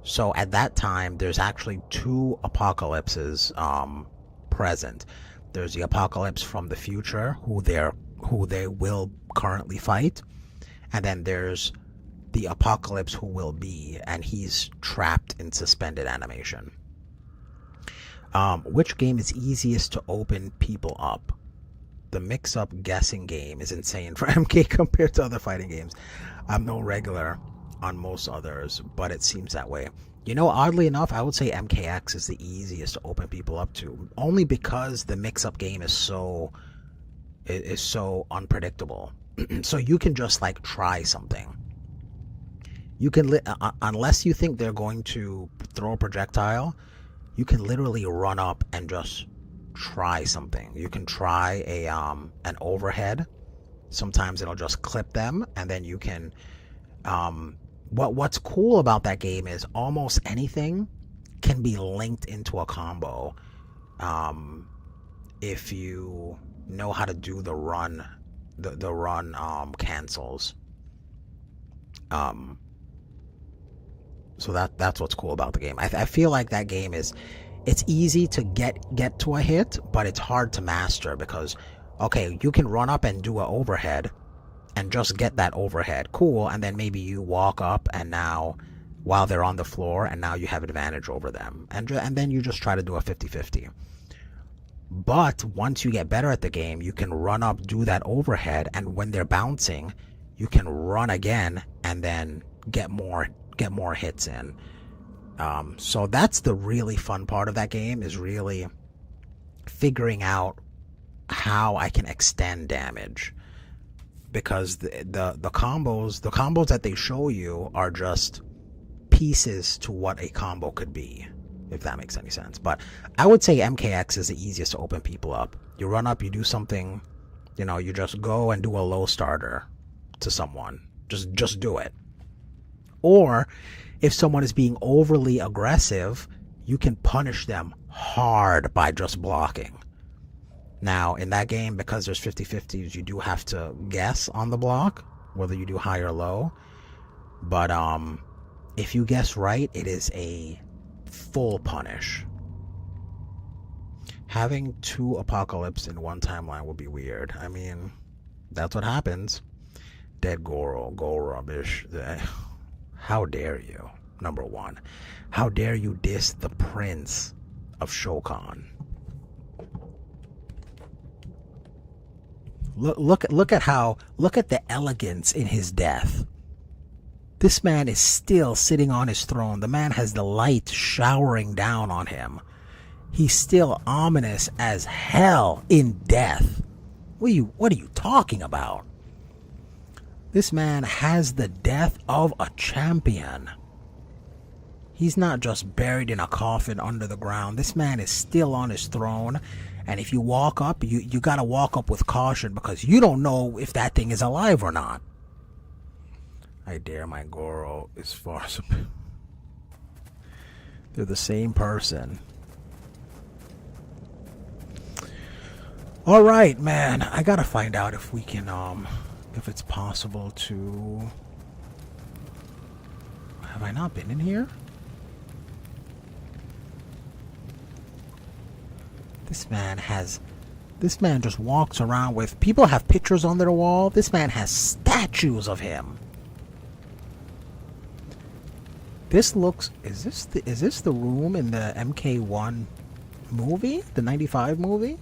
So at that time, there's actually two apocalypses present. There's the Apocalypse from the future, who they will currently fight, and then there's the Apocalypse who will be, and he's trapped in suspended animation. Which game is easiest to open people up? The mix-up guessing game is insane for MK compared to other fighting games. I'm no regular on most others, but it seems that way. Oddly enough, I would say MKX is the easiest to open people up to, only because the mix-up game is so unpredictable. So you can just like try something. You can unless you think they're going to throw a projectile, you can literally run up and just try something. You can try an overhead. Sometimes it'll just clip them, and then you can what's cool about that game is almost anything can be linked into a combo if you know how to do the run cancels. So that's what's cool about the game. I feel like that game it's easy to get to a hit, but it's hard to master because, okay, you can run up and do an overhead and just get that overhead. Cool. And then maybe you walk up and now while they're on the floor and now you have advantage over them. And then you just try to do a 50-50. But once you get better at the game, you can run up, do that overhead, and when they're bouncing, you can run again and then get more hits in. So that's the really fun part of that game, is really figuring out how I can extend damage, because the combos that they show you are just pieces to what a combo could be, if that makes any sense. But I would say MKX is the easiest to open people up. You run up, you do something, you just go and do a low starter to someone. Just do it. Or if someone is being overly aggressive, you can punish them hard by just blocking. Now, in that game, because there's 50-50s, you do have to guess on the block, whether you do high or low. But if you guess right, it is a full punish. Having two Apocalypse in one timeline would be weird. I mean, that's what happens. Dead Goro, go rubbish. How dare you? Number one, how dare you diss the Prince of Shokan? Look at the elegance in his death. This man is still sitting on his throne. The man has the light showering down on him. He's still ominous as hell in death. What are you talking about? This man has the death of a champion. He's not just buried in a coffin under the ground. This man is still on his throne. And if you walk up, you gotta walk up with caution because you don't know if that thing is alive or not. I dare my Goro is far superior. They're the same person. Alright, man. I gotta find out if we can, if it's possible to... Have I not been in here? This man just walks around with... People have pictures on their wall. This man has statues of him. This looks... Is this the room in the MK1 movie? The 95 movie?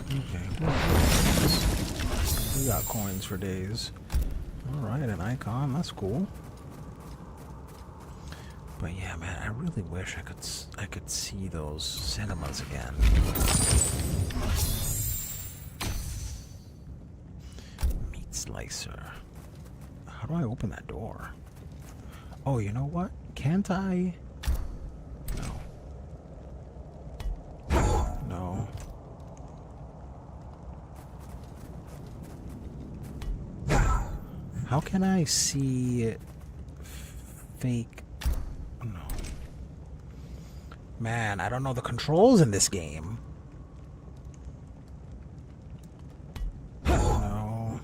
Okay. We got coins for days. Alright, an icon. That's cool. But yeah, man, I really wish I could see those cinemas again. Meat slicer. How do I open that door? Oh, you know what? Can't I? No. No. How can I see fake? No. Man, I don't know the controls in this game. No.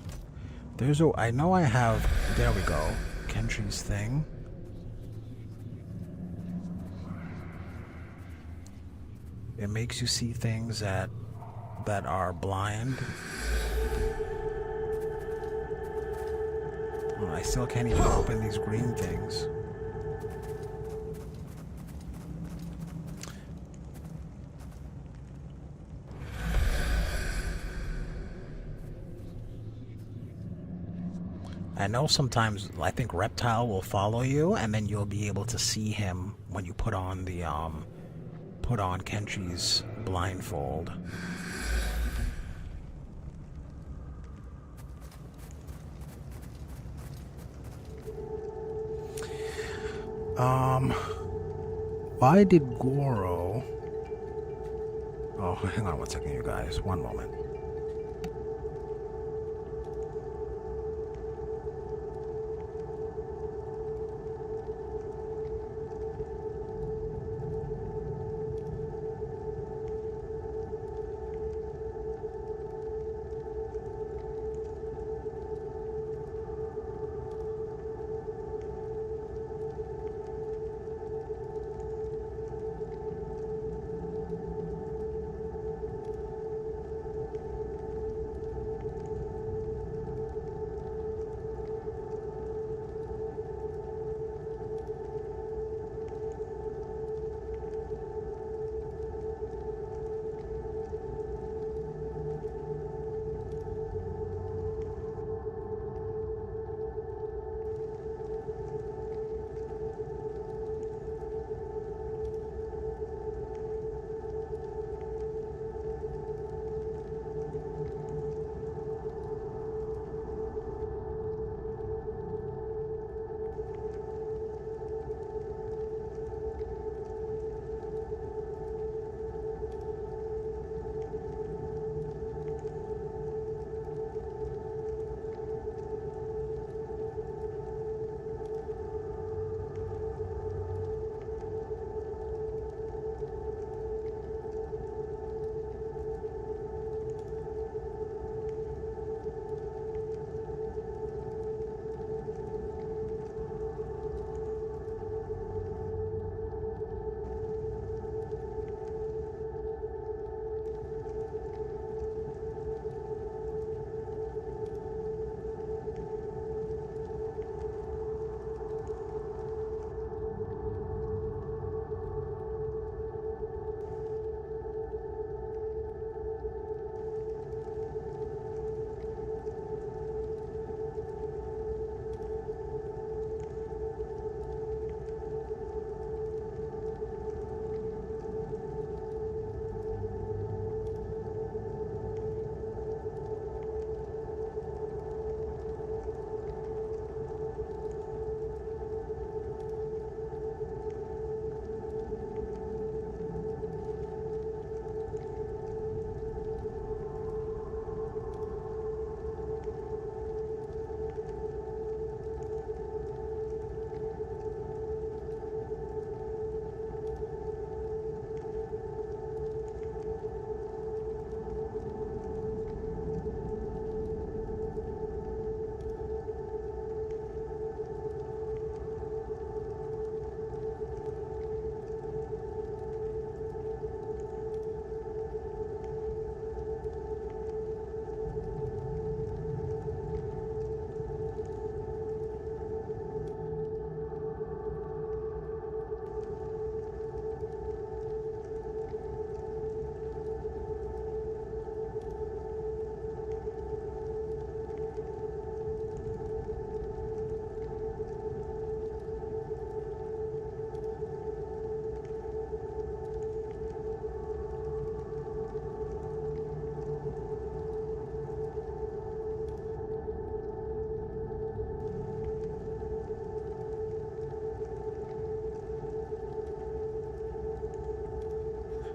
I know I have, there we go, Kentri's thing. It makes you see things that are blind. Oh, I still can't even open these green things. I know sometimes, I think Reptile will follow you, and then you'll be able to see him when you put on the, put on Kentri's blindfold. Why did Goro... Oh, hang on one second, you guys. One moment.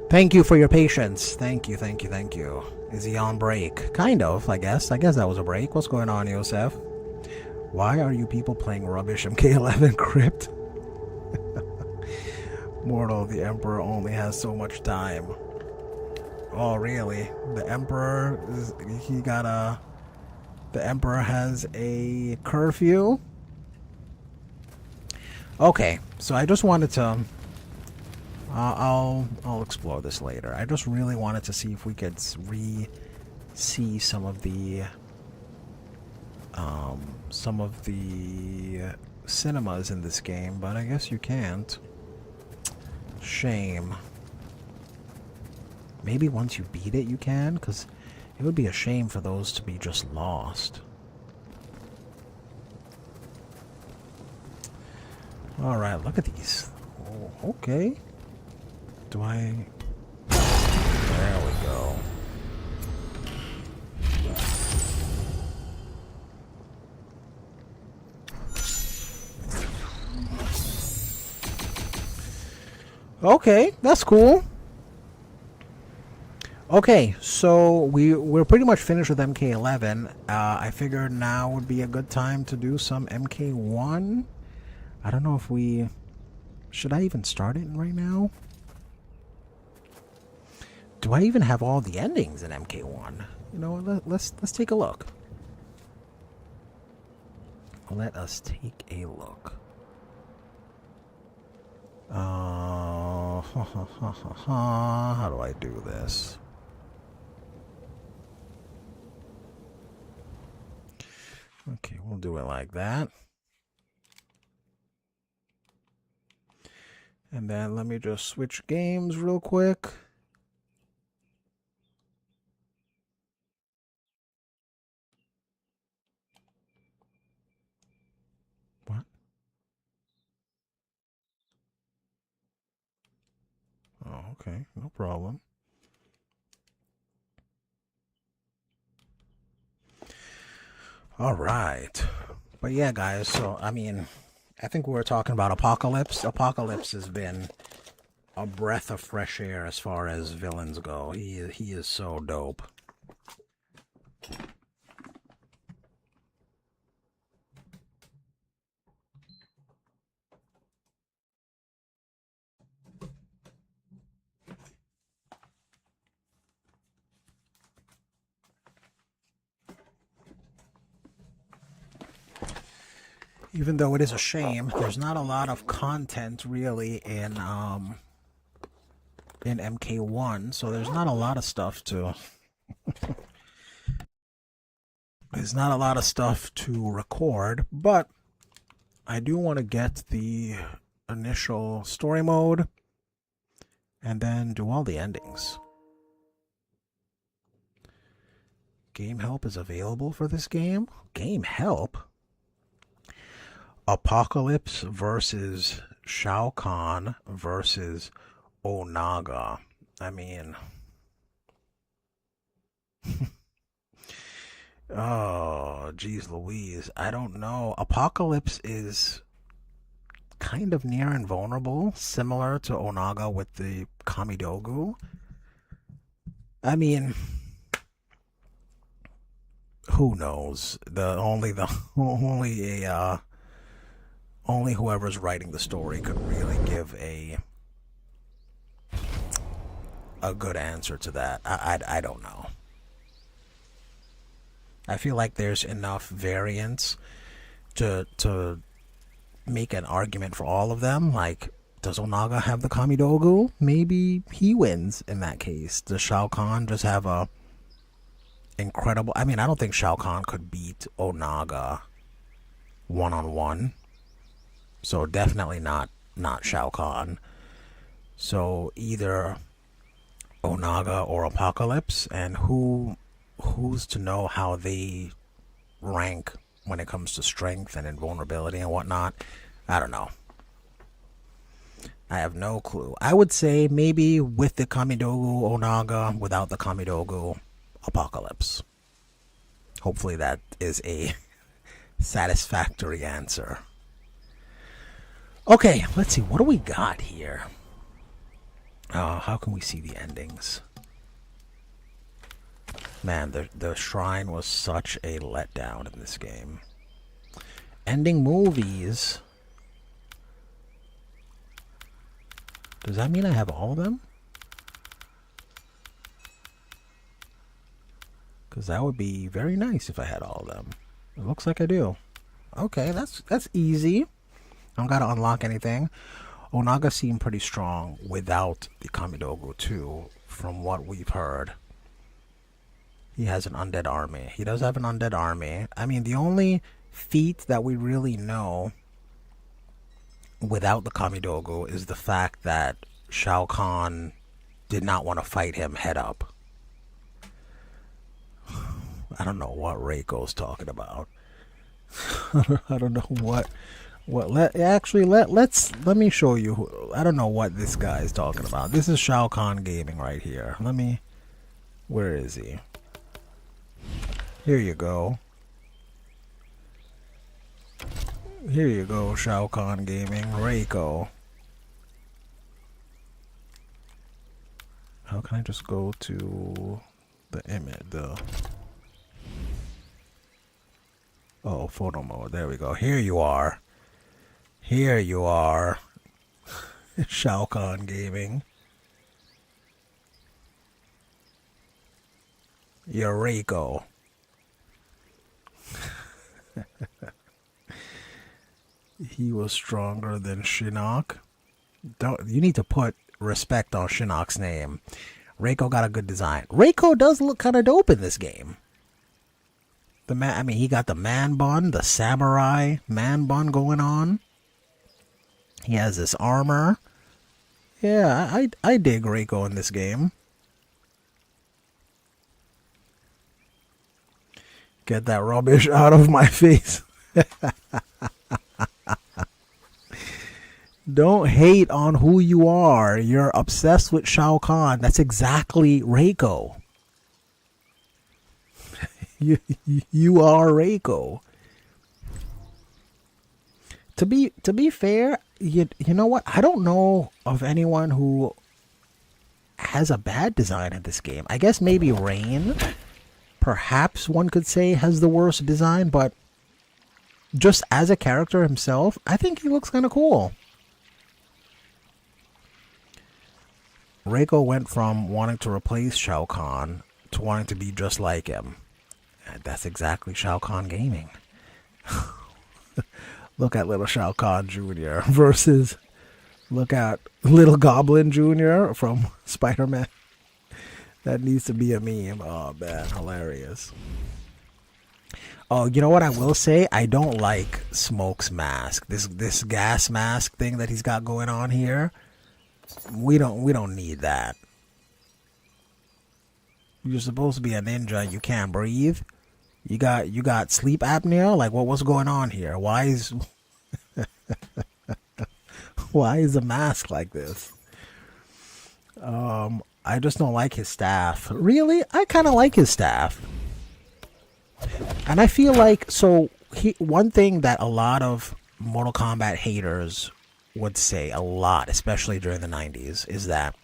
Thank you for your patience. Thank you, thank you, thank you. Is he on break? Kind of, I guess. I guess that was a break. What's going on, Yosef? Why are you people playing rubbish MK11 Crypt? Mortal, the Emperor only has so much time. Oh, really? The Emperor the Emperor has a curfew? Okay, so I just wanted to I'll explore this later. I just really wanted to see if we could see some of the cinemas in this game, but I guess you can't. Shame. Maybe once you beat it you can, because it would be a shame for those to be just lost. Alright, look at these. Oh, okay. Do I... There we go. Okay, that's cool. Okay, so we're pretty much finished with MK11. I figured now would be a good time to do some MK1. I don't know if we... Should I even start it right now? Do I even have all the endings in MK1? You know, let's take a look. Let us take a look. How do I do this? Okay, we'll do it like that. And then let me just switch games real quick. What? Oh, okay, no problem. All right. But yeah, guys, so, I mean, I think we were talking about Apocalypse. Apocalypse has been a breath of fresh air as far as villains go. He is so dope. Even though it is a shame, there's not a lot of content really in MK1, so there's not a lot of stuff to there's not a lot of stuff to record, but I do want to get the initial story mode and then do all the endings. Game help is available for this game? Game help? Apocalypse versus Shao Kahn versus Onaga. I mean... oh, geez Louise. I don't know. Apocalypse is kind of near invulnerable, similar to Onaga with the Kamidogu. I mean... who knows? Only whoever's writing the story could really give a good answer to that. I don't know. I feel like there's enough variance to make an argument for all of them. Like, does Onaga have the Kamidogu? Maybe he wins in that case. Does Shao Kahn just have a incredible... I mean, I don't think Shao Kahn could beat Onaga one-on-one. So definitely not Shao Kahn. So either Onaga or Apocalypse, and who's to know how they rank when it comes to strength and invulnerability and whatnot? I don't know. I have no clue. I would say maybe with the Kamidogu Onaga, without the Kamidogu Apocalypse. Hopefully that is a satisfactory answer. Okay, let's see. What do we got here? How can we see the endings? Man, the shrine was such a letdown in this game. Ending movies. Does that mean I have all of them? Because that would be very nice if I had all of them. It looks like I do. Okay, that's easy. I don't gotta unlock anything. Onaga seemed pretty strong without the Kamidogu too, from what we've heard. He has an undead army. He does have an undead army. I mean, the only feat that we really know without the Kamidogu is the fact that Shao Kahn did not want to fight him head up. I don't know what Reiko's talking about. I don't know what let me show you. I don't know what this guy is talking about. This is Shao Kahn Gaming right here. Where is he? Here you go. Here you go, Shao Kahn Gaming, Reiko. How can I just go to the image? Oh, photo mode. There we go. Here you are. Here you are. Shao Kahn Gaming. You're Reiko. He was stronger than Shinnok. You need to put respect on Shinnok's name. Reiko got a good design. Reiko does look kind of dope in this game. He got the man bun, the samurai man bun going on. He has this armor. Yeah, I dig Reiko in this game. Get that rubbish out of my face. Don't hate on who you are. You're obsessed with Shao Kahn. That's exactly Reiko. You are Reiko. To be fair, you know what? I don't know of anyone who has a bad design in this game. I guess maybe Rain, perhaps one could say, has the worst design, but just as a character himself, I think he looks kind of cool. Reiko went from wanting to replace Shao Kahn to wanting to be just like him. And that's exactly Shao Kahn Gaming. Look at little Shao Kahn Jr. versus look at little Goblin Jr. from Spider-Man. That needs to be a meme. Oh man, hilarious. Oh, you know what I will say? I don't like Smoke's mask. This gas mask thing that he's got going on here. We don't need that. You're supposed to be a ninja. You can't breathe. You got sleep apnea. Like what's going on here? Why is a mask like this? I just don't like his staff. Really, I kind of like his staff. And I feel like one thing that a lot of Mortal Kombat haters would say a lot, especially during the 90s, is that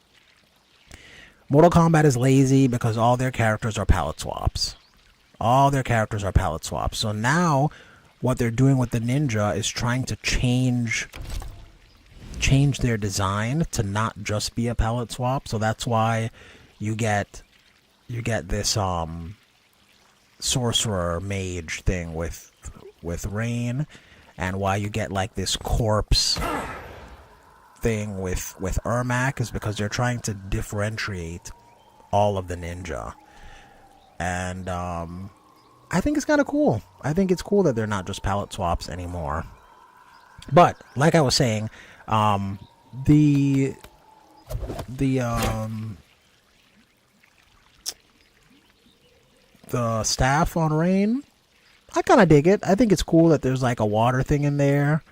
Mortal Kombat is lazy because all their characters are palette swaps. All their characters are palette swaps. So now what they're doing with the ninja is trying to change their design to not just be a palette swap. So that's why you get this sorcerer mage thing with Rain, and why you get like this corpse thing with Ermac is because they're trying to differentiate all of the ninja. And I think it's kind of cool. I think it's cool that they're not just palette swaps anymore. But like I was saying, the staff on Rain, I kind of dig it. I think it's cool that there's like a water thing in there.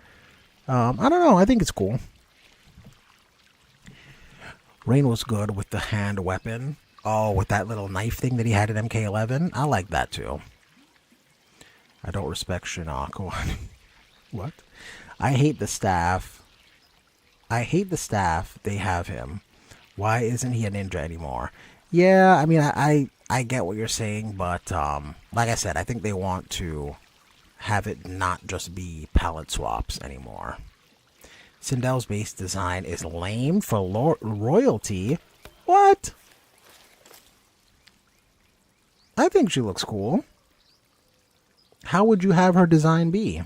I don't know. I think it's cool. Rain was good with the hand weapon. Oh, with that little knife thing that he had in MK11. I like that too. I don't respect Shinnok. What? I hate the staff. They have him Why isn't he a ninja anymore? Yeah, I mean, I get what you're saying, but like I said, I think they want to have it not just be palette swaps anymore. Sindel's base design is lame for royalty. What? I think she looks cool. How would you have her design be?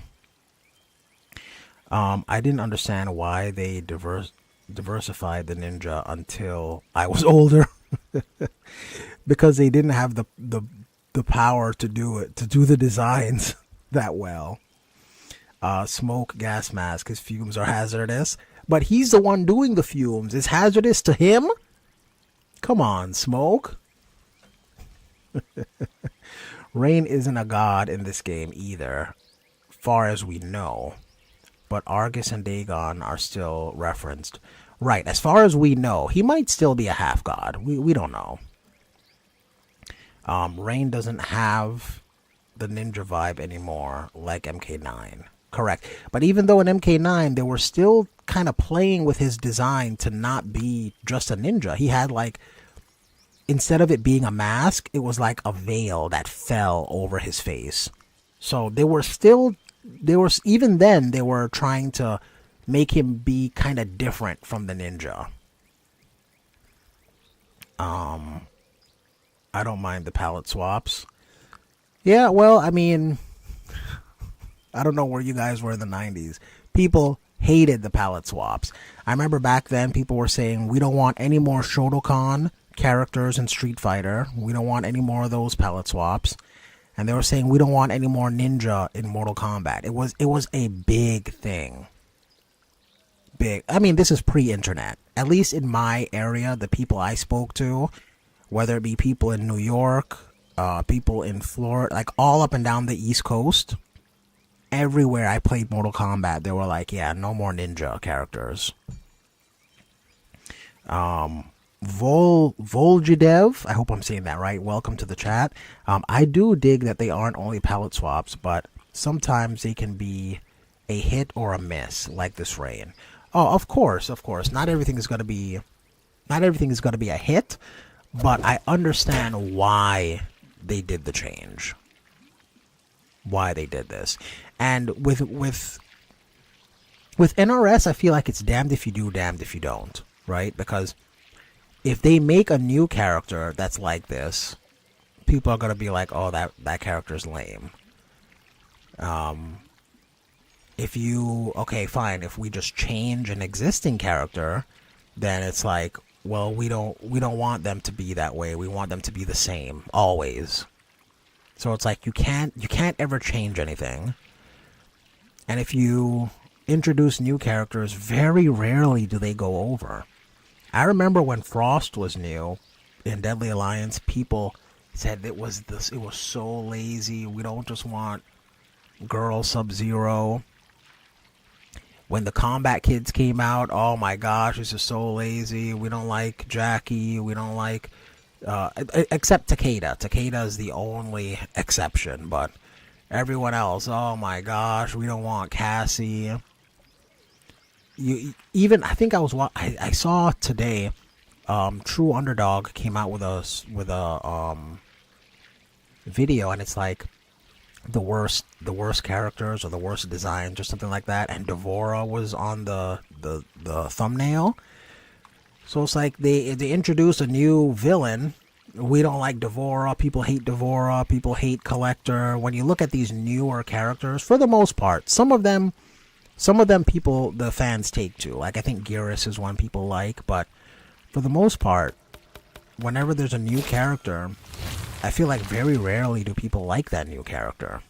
I didn't understand why they diversified the ninja until I was older. Because they didn't have the power to do it, to do the designs that well. Smoke gas mask, his fumes are hazardous. But he's the one doing the fumes. It's hazardous to him? Come on, Smoke. Rain isn't a god in this game either, far as we know. But Argus and Dagon are still referenced. Right, as far as we know, he might still be a half god. We don't know. Rain doesn't have the ninja vibe anymore like MK9. Correct. But even though in MK9 they were still kind of playing with his design to not be just a ninja. He had like, instead of it being a mask, it was like a veil that fell over his face. So they were still, even then they were trying to make him be kind of different from the ninja. I don't mind the palette swaps. Yeah, well, I mean, I don't know where you guys were in the 90s. People hated the palette swaps. I remember back then people were saying, we don't want any more Shotokan characters in Street Fighter. We don't want any more of those palette swaps. And they were saying, we don't want any more ninja in Mortal Kombat. It was a big thing. Big. I mean, this is pre-internet. At least in my area, the people I spoke to, whether it be people in New York, people in Florida, like all up and down the East Coast, everywhere I played Mortal Kombat, they were like, yeah, no more ninja characters. Voljidev, I hope I'm saying that right. Welcome to the chat. I do dig that they aren't only palette swaps, but sometimes they can be a hit or a miss, like this Rain. Oh, of course. Not everything is going to be a hit, but I understand why they did the change. Why they did this. And with NRS, I feel like it's damned if you do, damned if you don't, right? Because if they make a new character that's like this, people are going to be like, oh, that character's lame. Okay, fine, if we just change an existing character, then it's like, well, we don't want them to be that way. We want them to be the same always. So it's like you can't ever change anything. And if you introduce new characters, very rarely do they go over. I remember when Frost was new in Deadly Alliance, people said it was so lazy. We don't just want girl Sub-Zero. When the Combat Kids came out, oh my gosh, this is so lazy. We don't like Jackie. We don't like... except Takeda. Takeda is the only exception, but everyone else, oh my gosh, we don't want Cassie. I think I saw today, True Underdog came out with a video, and it's like the worst characters or the worst designs or something like that, and Devora was on the thumbnail. So it's like they introduce a new villain. We don't like Devora. People hate Devora. People hate Collector. When you look at these newer characters, for the most part, some of them people, the fans take to. Like, I think Geras is one people like, but for the most part, whenever there's a new character, I feel like very rarely do people like that new character.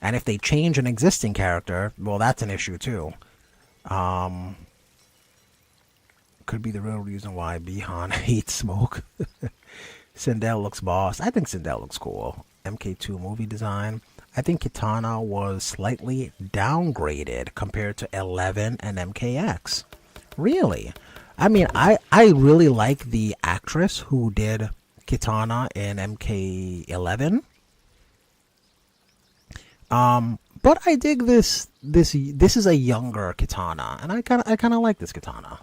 And if they change an existing character, well, that's an issue too. Could be the real reason why Bihan hates Smoke. Sindel looks boss. I think Sindel looks cool. MK2 movie design. I think Kitana was slightly downgraded compared to 11 and MKX. Really? I mean, I really like the actress who did Kitana in MK11. But I dig this is a younger Kitana, and I kind of like this Kitana.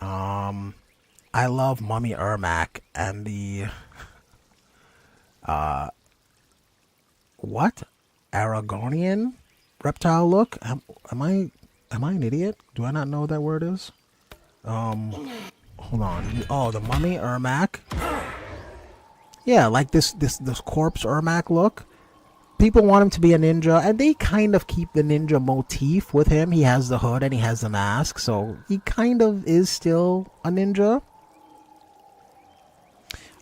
I love Mummy Ermac and the what? Aragonian reptile look? Am I an idiot? Do I not know what that word is? Hold on. Oh, the Mummy Ermac. Yeah, like this corpse Ermac look. People want him to be a ninja, and they kind of keep the ninja motif with him. He has the hood and he has the mask, so he kind of is still a ninja.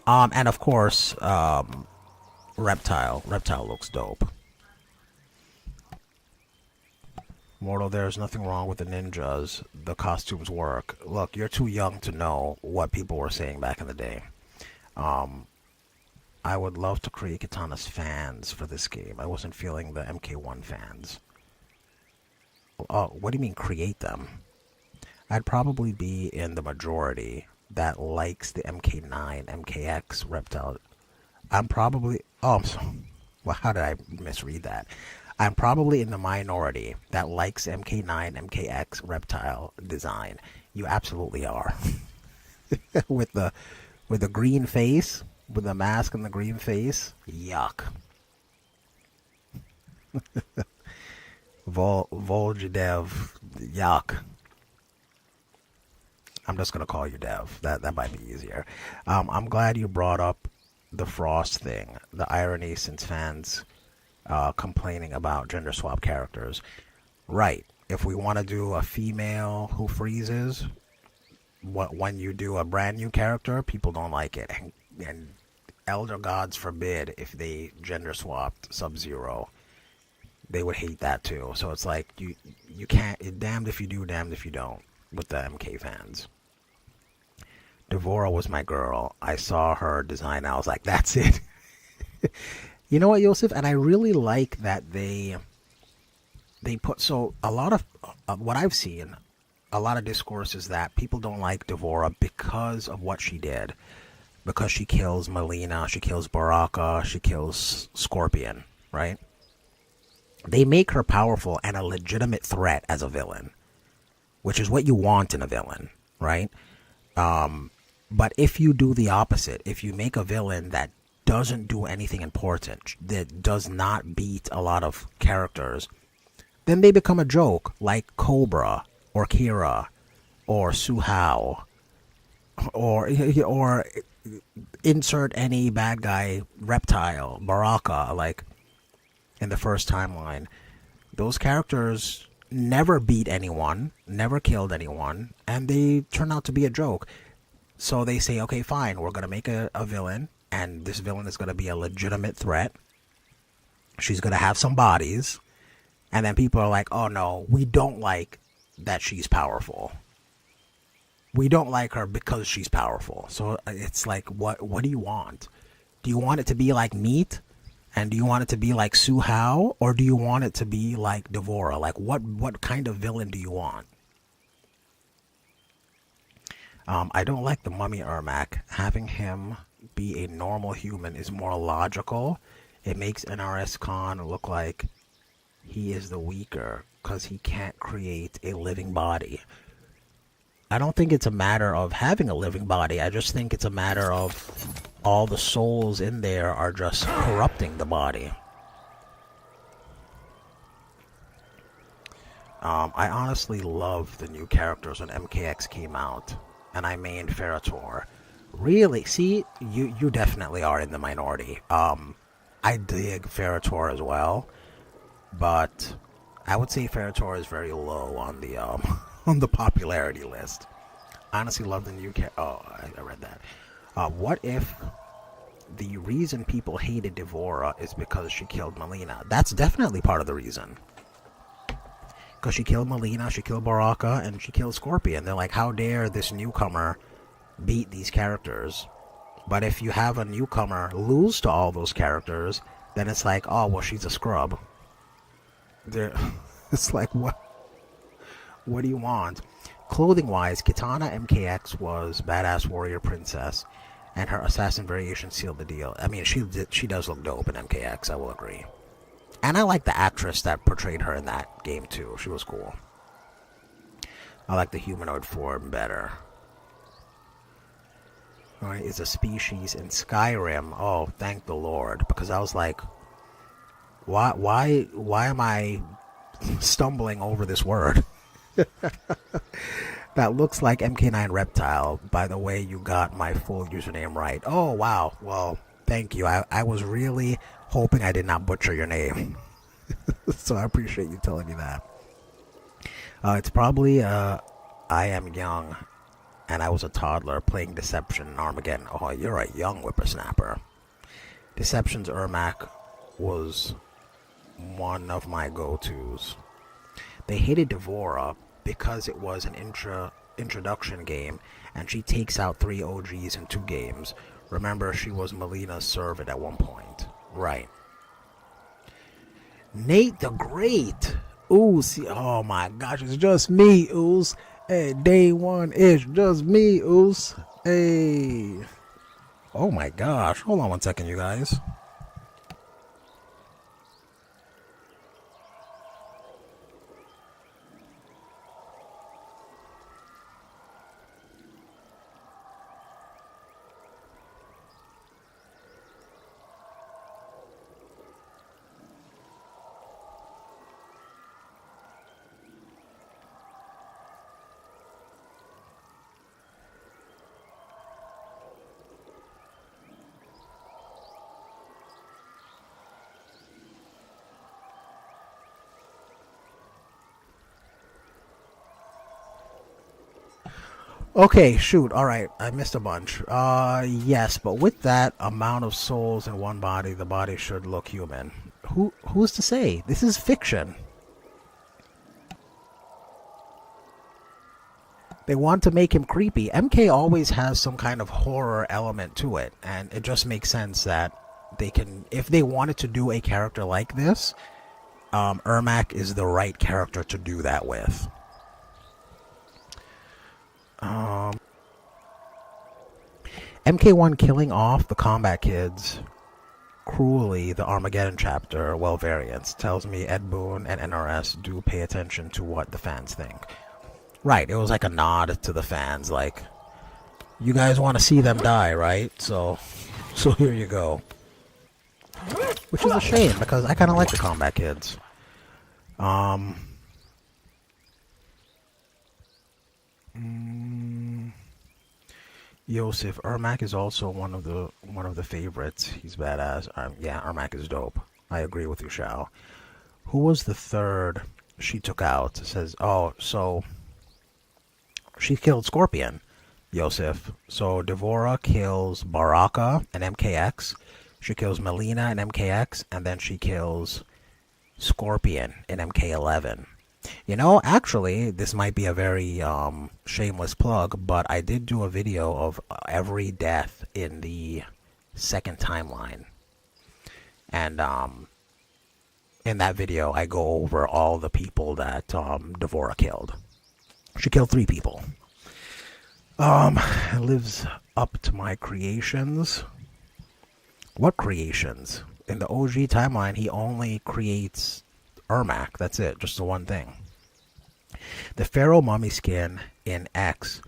And of course, Reptile. Reptile looks dope. Mortal, there's nothing wrong with the ninjas. The costumes work. Look, you're too young to know what people were saying back in the day. I would love to create Kitana's fans for this game. I wasn't feeling the MK1 fans. Oh, what do you mean create them? I'd probably be in the majority that likes the MK9, MKX reptile. I'm probably... Oh, I'm sorry. Well, how did I misread that? I'm probably in the minority that likes MK9, MKX reptile design. You absolutely are. with the green face, with the mask and the green face. Yuck. Voljadev. Yuck. I'm just gonna call you Dev. That might be easier. I'm glad you brought up the Frost thing. The irony since fans complaining about gender swap characters. Right. If we want to do a female who freezes, when you do a brand new character, people don't like it. And Elder Gods forbid if they gender swapped Sub-Zero. They would hate that too. So it's like you can't. Damned if you do, damned if you don't. With the MK fans. Devora was my girl. I saw her design. I was like, that's it. You know what, Yosef? And I really like that they put... So a lot of what I've seen, a lot of discourse is that people don't like Devora because of what she did. Because she kills Melina, she kills Baraka, she kills Scorpion, right? They make her powerful and a legitimate threat as a villain. Which is what you want in a villain, right? But if you do the opposite, if you make a villain that doesn't do anything important, that does not beat a lot of characters, then they become a joke, like Cobra, or Kira, or Suhao, or insert any bad guy, Reptile, Baraka, like in the first timeline. Those characters never beat anyone, never killed anyone, and they turn out to be a joke. So they say, okay, fine, we're going to make a villain, and this villain is going to be a legitimate threat. She's going to have some bodies, and then people are like, oh no, we don't like that she's powerful. We don't like her because she's powerful. So it's like, what do you want? Do you want it to be like Meat? And do you want it to be like Suhao, or do you want it to be like Devora? Like, what kind of villain do you want? I don't like the Mummy Ermac. Having him be a normal human is more logical. It makes NRS Khan look like he is the weaker because he can't create a living body. I don't think it's a matter of having a living body. I just think it's a matter of all the souls in there are just corrupting the body. I honestly love the new characters when MKX came out, and I mained Ferrator. Really? See, you definitely are in the minority. I dig Ferrator as well, but I would say Ferrator is very low on the on the popularity list. Honestly, love the new I read that. What if the reason people hated Devora is because she killed Melina? That's definitely part of the reason. Because she killed Melina, she killed Baraka, and she killed Scorpion. They're like, how dare this newcomer beat these characters? But if you have a newcomer lose to all those characters, then it's like, oh, well, she's a scrub. It's like, what do you want? Clothing-wise, Kitana MKX was Badass Warrior Princess, and her assassin variation sealed the deal. I mean, she does look dope in MKX, I will agree. And I like the actress that portrayed her in that game, too. She was cool. I like the humanoid form better. Right, is a species in Skyrim. Oh, thank the Lord, because I was like, why am I stumbling over this word? That looks like MK9 Reptile. By the way, you got my full username right. Oh, wow. Well, thank you. I was really hoping I did not butcher your name. So I appreciate you telling me that. It's probably I am young, and I was a toddler playing Deception in Armageddon. Oh, you're a young whippersnapper. Deception's Ermac was one of my go-tos. They hated Devora because it was an introduction game, and she takes out 3 OGs in 2 games. Remember, she was Melina's servant at one point. Right. Nate the Great. Ooh, see, oh my gosh, it's just me, Oos. Hey, day one, it's just me, Oos. Hey. Oh my gosh, hold on one second, you guys. Okay, shoot. All right, I missed a bunch. Yes, but with that amount of souls in one body, the body should look human. Who's to say? This is fiction. They want to make him creepy. MK always has some kind of horror element to it, and it just makes sense that they can, if they wanted to do a character like this, Ermac is the right character to do that with. MK1 killing off the combat kids cruelly, the Armageddon chapter, well, variants, tells me Ed Boon and NRS do pay attention to what the fans think. Right, it was like a nod to the fans, like, you guys want to see them die, right? So here you go. Which is a shame, because I kind of like the combat kids. Yosef, Ermac is also one of the favorites. He's badass. Yeah, Ermac is dope. I agree with you, Shao. Who was the third she took out? It says, oh, so she killed Scorpion, Yosef. So Devora kills Baraka and MKX. She kills Melina and MKX, and then she kills Scorpion in MK11. You know, actually, this might be a very shameless plug, but I did do a video of every death in the second timeline. And in that video, I go over all the people that Devora killed. She killed 3 people. It lives up to my creations. What creations? In the OG timeline, he only creates Ermac, that's it, just the one thing. The Pharaoh mummy skin in X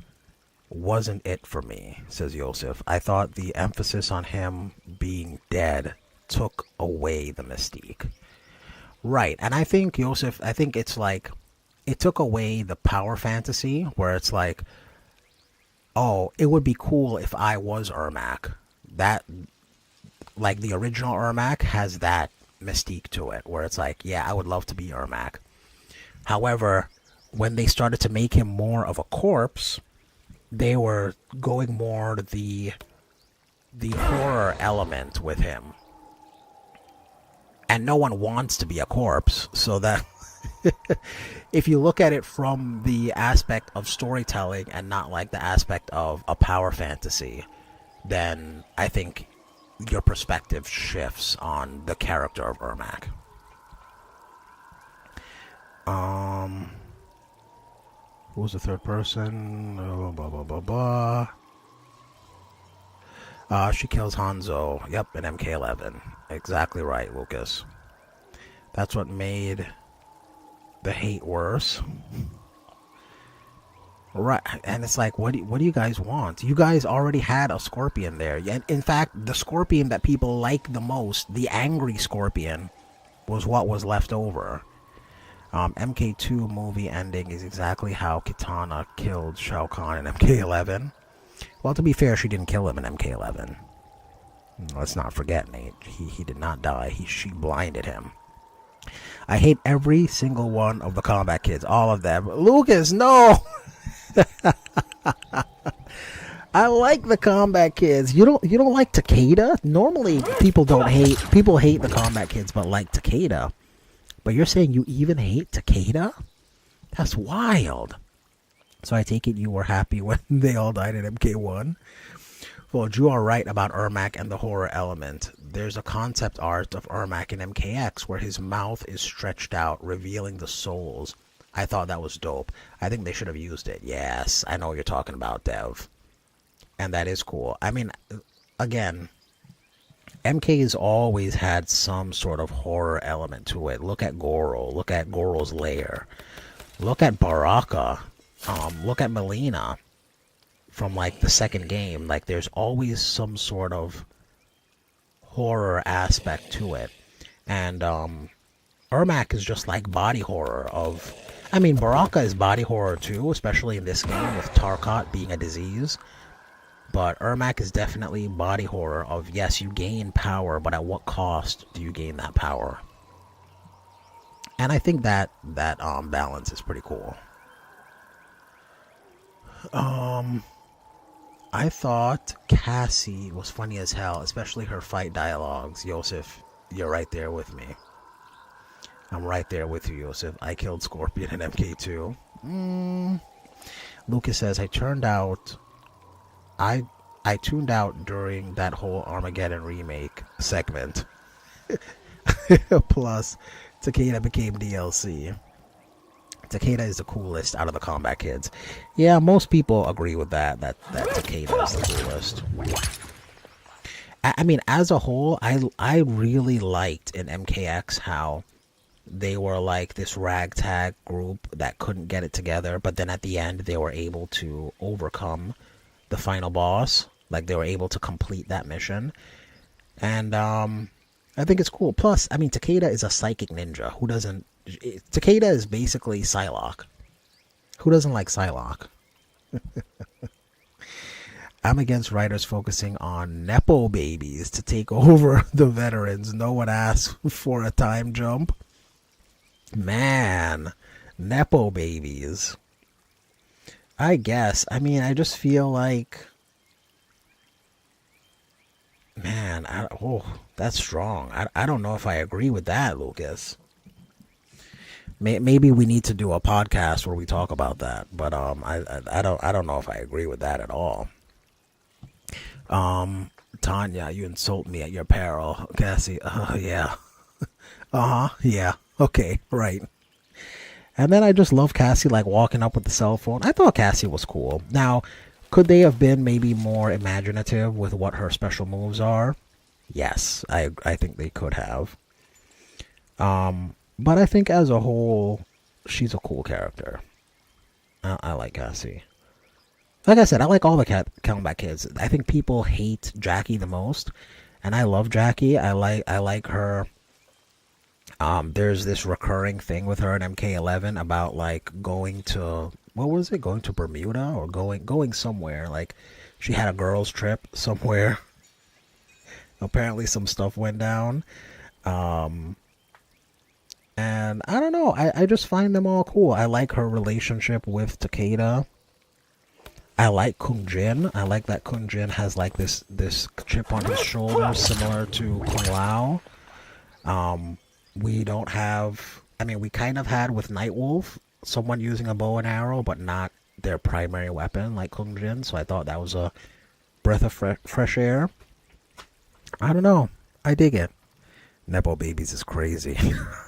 wasn't it for me, says Yosef. I thought the emphasis on him being dead took away the mystique. Right, and I think, Yosef, I think it's like, it took away the power fantasy, where it's like, oh, it would be cool if I was Ermac. That, like, the original Ermac has that mystique to it, where it's like, yeah, I would love to be Ermac. However, when they started to make him more of a corpse, they were going more to the horror element with him. And no one wants to be a corpse, so that if you look at it from the aspect of storytelling and not like the aspect of a power fantasy, then I think your perspective shifts on the character of Ermac. Who was the third person? Blah, blah, blah, blah. She kills Hanzo. Yep, in MK11. Exactly right, Lucas. That's what made the hate worse. Right, and it's like, what do you guys want? You guys already had a scorpion there. In fact, the scorpion that people like the most, the angry scorpion, was what was left over. MK2 movie ending is exactly how Kitana killed Shao Kahn in MK11. Well, to be fair, she didn't kill him in MK11. Let's not forget, Nate. He did not die. She blinded him. I hate every single one of the combat kids. All of them. Lucas, no! I like the combat kids. You don't like Takeda? Normally people hate the combat kids but like Takeda. But you're saying you even hate Takeda? That's wild. So I take it you were happy when they all died in MK1? Well, you are right about Ermac and the horror element. There's a concept art of Ermac in MKX where his mouth is stretched out, revealing the souls. I thought that was dope. I think they should have used it. Yes, I know what you're talking about, Dev. And that is cool. I mean, again, MK has always had some sort of horror element to it. Look at Goro. Look at Goro's lair. Look at Baraka. Look at Melina from like the second game. Like there's always some sort of horror aspect to it. And Ermac is just like body horror of... I mean, Baraka is body horror too, especially in this game with Tarkat being a disease. But Ermac is definitely body horror of, yes, you gain power, but at what cost do you gain that power? And I think that balance is pretty cool. I thought Cassie was funny as hell, especially her fight dialogues. Yosef, you're right there with me. I'm right there with you, Yosef. I killed Scorpion in MK2. Lucas says, I tuned out during that whole Armageddon remake segment. Plus, Takeda became DLC. Takeda is the coolest out of the combat kids. Yeah, most people agree with that Takeda is the coolest. I mean, as a whole, I really liked in MKX how they were like this ragtag group that couldn't get it together, but then at the end they were able to overcome the final boss. Like they were able to complete that mission. And I think it's cool. Plus, I mean, Takeda is a psychic ninja. Who doesn't... Takeda is basically Psylocke. Who doesn't like Psylocke? I'm against writers focusing on Nepo babies to take over the veterans. No one asked for a time jump. Man, Nepo babies. I guess. I mean, I just feel like... Man, that's strong. I don't know if I agree with that, Lucas. Maybe we need to do a podcast where we talk about that, but I don't know if I agree with that at all. Tanya, you insult me at your peril. Cassie, yeah. Yeah. Okay, right. And then I just love Cassie like walking up with the cell phone. I thought Cassie was cool. Now, could they have been maybe more imaginative with what her special moves are? Yes, I think they could have. But I think as a whole, she's a cool character. I like Cassie. Like I said, I like all the combat kids. I think people hate Jackie the most, and I love Jackie. I like her. There's this recurring thing with her in MK11 about like going to, what was it? Going to Bermuda or going somewhere. Like she had a girls trip somewhere. Apparently some stuff went down. And I don't know. I just find them all cool. I like her relationship with Takeda. I like Kung Jin. I like that Kung Jin has like this chip on his shoulder similar to Kung Lao. We don't have... I mean, we kind of had with Nightwolf, someone using a bow and arrow, but not their primary weapon like Kung Jin. So I thought that was a breath of fresh air. I don't know. I dig it. Nepo babies is crazy.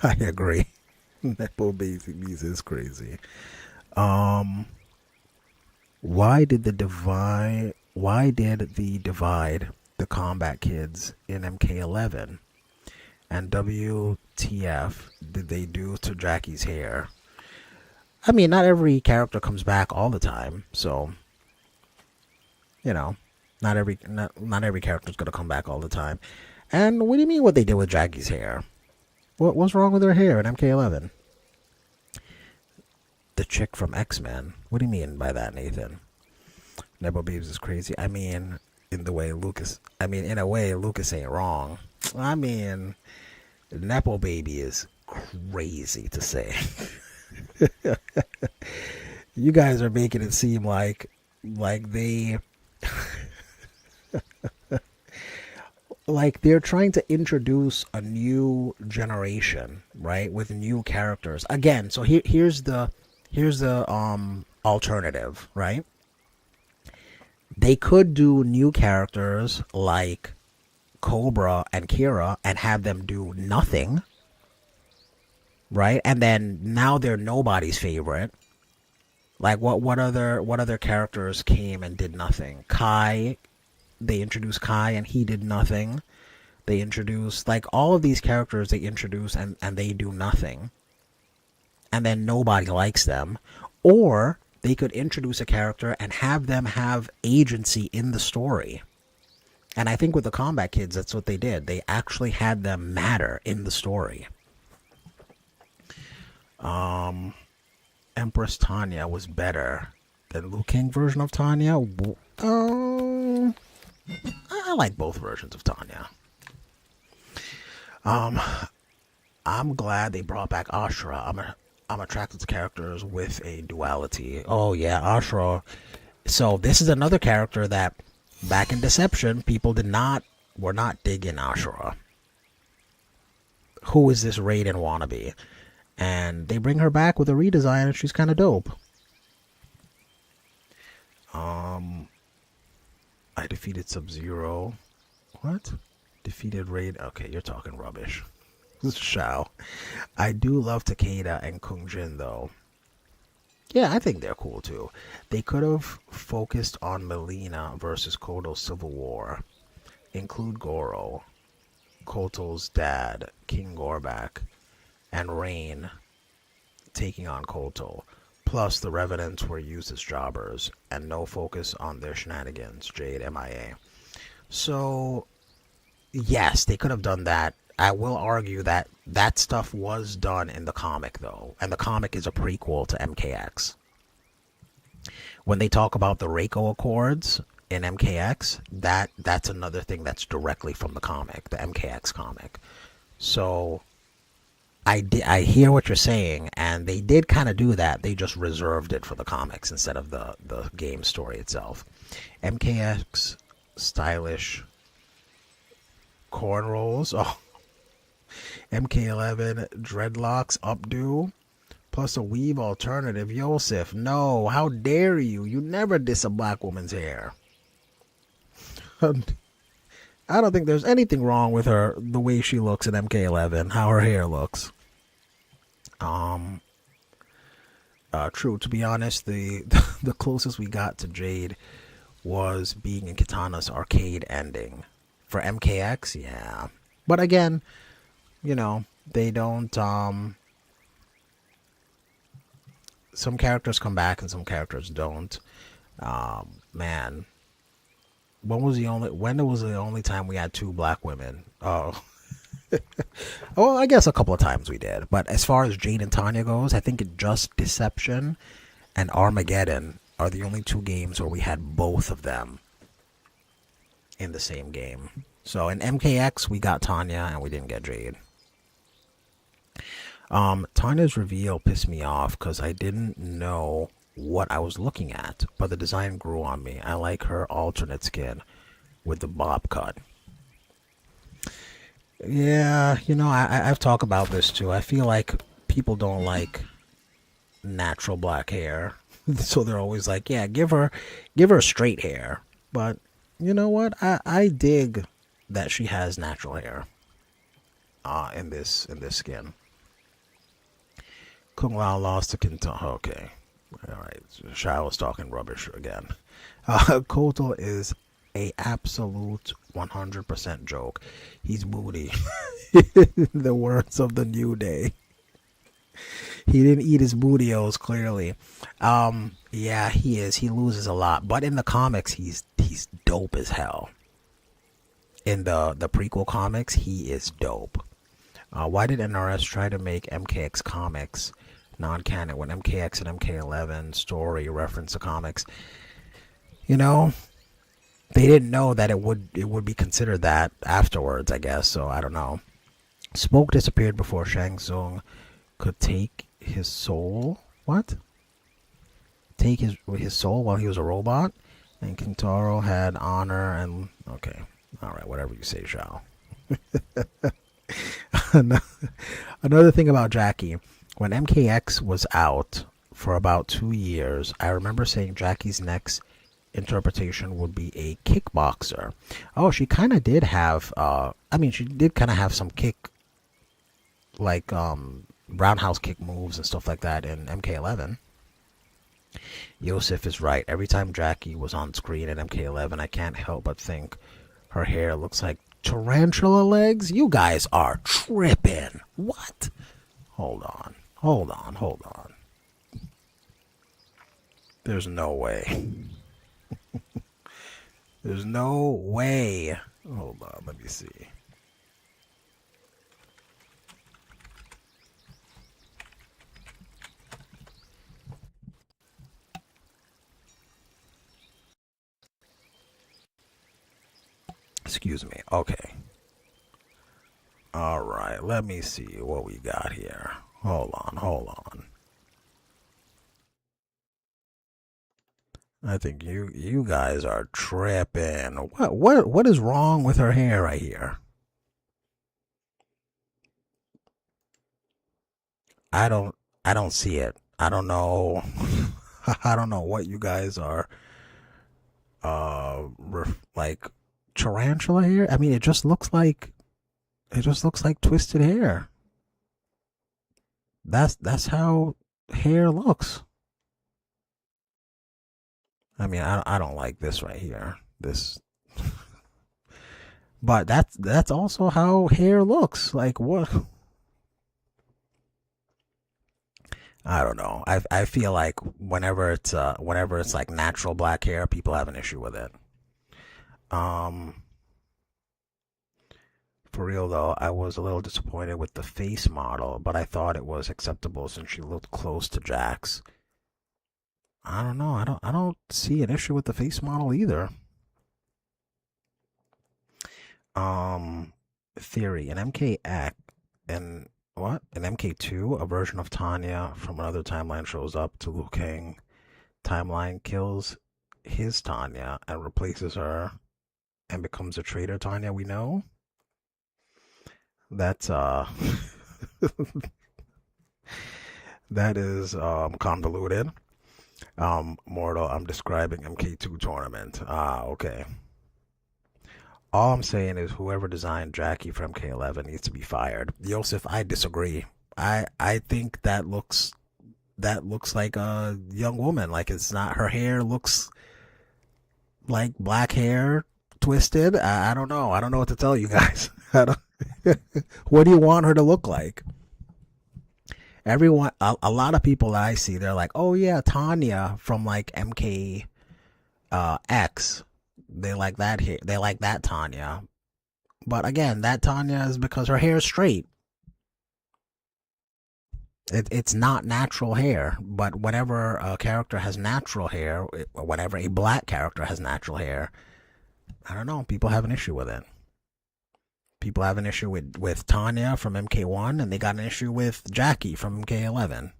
I agree. Nepo babies is crazy. Why did the divide the combat kids in MK11? And WTF did they do to Jackie's hair? I mean, not every character comes back all the time, so you know, not every character is gonna come back all the time. And what do you mean what they did with Jackie's hair? What's wrong with her hair in MK11? The chick from X-Men. What do you mean by that, Nathan? Nebo Babes is crazy. I mean, in a way, Lucas ain't wrong. I mean, Nepo Baby is crazy to say. You guys are making it seem like they like they're trying to introduce a new generation, right, with new characters. Again, so here's the alternative, right? They could do new characters like Cobra and Kira and have them do nothing, right? And then now they're nobody's favorite. Like what other characters came and did nothing? Kai, they introduced Kai and he did nothing. They introduced like all of these characters they introduce and they do nothing. And then nobody likes them. Or they could introduce a character and have them have agency in the story. And I think with the Combat Kids, that's what they did. They actually had them matter in the story. Empress Tanya was better than Liu Kang version of Tanya. I like both versions of Tanya. I'm glad they brought back Ashura. I'm attracted to characters with a duality. Oh yeah, Ashura. So this is another character that back in Deception, people were not digging Ashura. Who is this Raiden wannabe? And they bring her back with a redesign and she's kind of dope. I defeated Sub-Zero. What? Defeated Raid. Okay, you're talking rubbish. Shao. I do love Takeda and Kung Jin though. Yeah, I think they're cool too. They could have focused on Melina versus Koto's Civil War. Include Goro, Koto's dad, King Gorbak, and Rain taking on Koto. Plus the Revenants were used as jobbers and no focus on their shenanigans. Jade MIA. So yes, they could have done that. I will argue that that stuff was done in the comic, though. And the comic is a prequel to MKX. When they talk about the Reiko Accords in MKX, that's another thing that's directly from the comic, the MKX comic. So I hear what you're saying, and they did kind of do that. They just reserved it for the comics instead of the game story itself. MKX stylish cornrows. Oh. MK11 dreadlocks updo plus a weave alternative. Yosef, no, how dare you? You never diss a black woman's hair. I don't think there's anything wrong with her, the way she looks in MK11, how her hair looks. True, to be honest, the closest we got to Jade was being in Kitana's arcade ending. For MKX, yeah. But again, you know, they don't, some characters come back and some characters don't. Man, when was the only time we had two black women? Oh, well, I guess a couple of times we did. But as far as Jade and Tanya goes, I think it just Deception and Armageddon are the only two games where we had both of them in the same game. So in MKX, we got Tanya and we didn't get Jade. Tanya's reveal pissed me off because I didn't know what I was looking at, but the design grew on me. I like her alternate skin with the bob cut. Yeah, you know, I've talked about this too. I feel like people don't like natural black hair, so they're always like, yeah, give her straight hair. But you know what? I dig that she has natural hair in this skin. Kung Lao lost to Kintan. Okay. Alright. Shao was talking rubbish again. Koto is a absolute 100% joke. He's booty. The words of the New Day. He didn't eat his bootios, clearly. Yeah, he is. He loses a lot. But in the comics, he's dope as hell. In the prequel comics, he is dope. Why did NRS try to make MKX comics non-canon when MKX and MK11 story reference the comics? You know, they didn't know that it would be considered that afterwards, I guess. So I don't know. Smoke disappeared before Shang Tsung could take his soul. What? Take his soul while he was a robot? And Kintaro had honor and... Okay. Alright, whatever you say, Shao. Another thing about Jackie. When MKX was out for about 2 years, I remember saying Jackie's next interpretation would be a kickboxer. Oh, she kind of did have... she did kind of have some kick... like, roundhouse kick moves and stuff like that in MK11. Yosef is right. Every time Jackie was on screen in MK11, I can't help but think her hair looks like tarantula legs. You guys are tripping. What? Hold on. There's no way. There's no way. Hold on, let me see. Excuse me. Okay. All right. Let me see what we got here. Hold on. I think you guys are tripping. What is wrong with her hair right here? I don't see it. I don't know. I don't know what you guys are like tarantula hair. I mean, it just looks like twisted hair. That's how hair looks. I mean, I don't like this right here. This, but that's also how hair looks. Like what? I don't know. I feel like whenever it's like natural black hair, people have an issue with it. For real though, I was a little disappointed with the face model, but I thought it was acceptable since she looked close to Jax. I don't know. I don't see an issue with the face model either. Theory. In MKX and what? In MK2, a version of Tanya from another timeline shows up to Liu Kang. Timeline kills his Tanya and replaces her and becomes a traitor Tanya we know. That's that is convoluted. Mortal, I'm describing MK2 tournament. Okay. All I'm saying is whoever designed Jackie for MK11 needs to be fired. Yosef, I disagree. I think that looks like a young woman. Like it's not, her hair looks like black hair twisted. I don't know. I don't know what to tell you guys. What do you want her to look like? Everyone, a lot of people that I see, they're like, oh yeah, Tanya from like MK X. They like that hair. They like that Tanya. But again, that Tanya is because her hair is straight. It's not natural hair. But whenever a character has natural hair, whenever a black character has natural hair, I don't know, people have an issue with it. People have an issue with Tanya from MK1, and they got an issue with Jackie from MK11.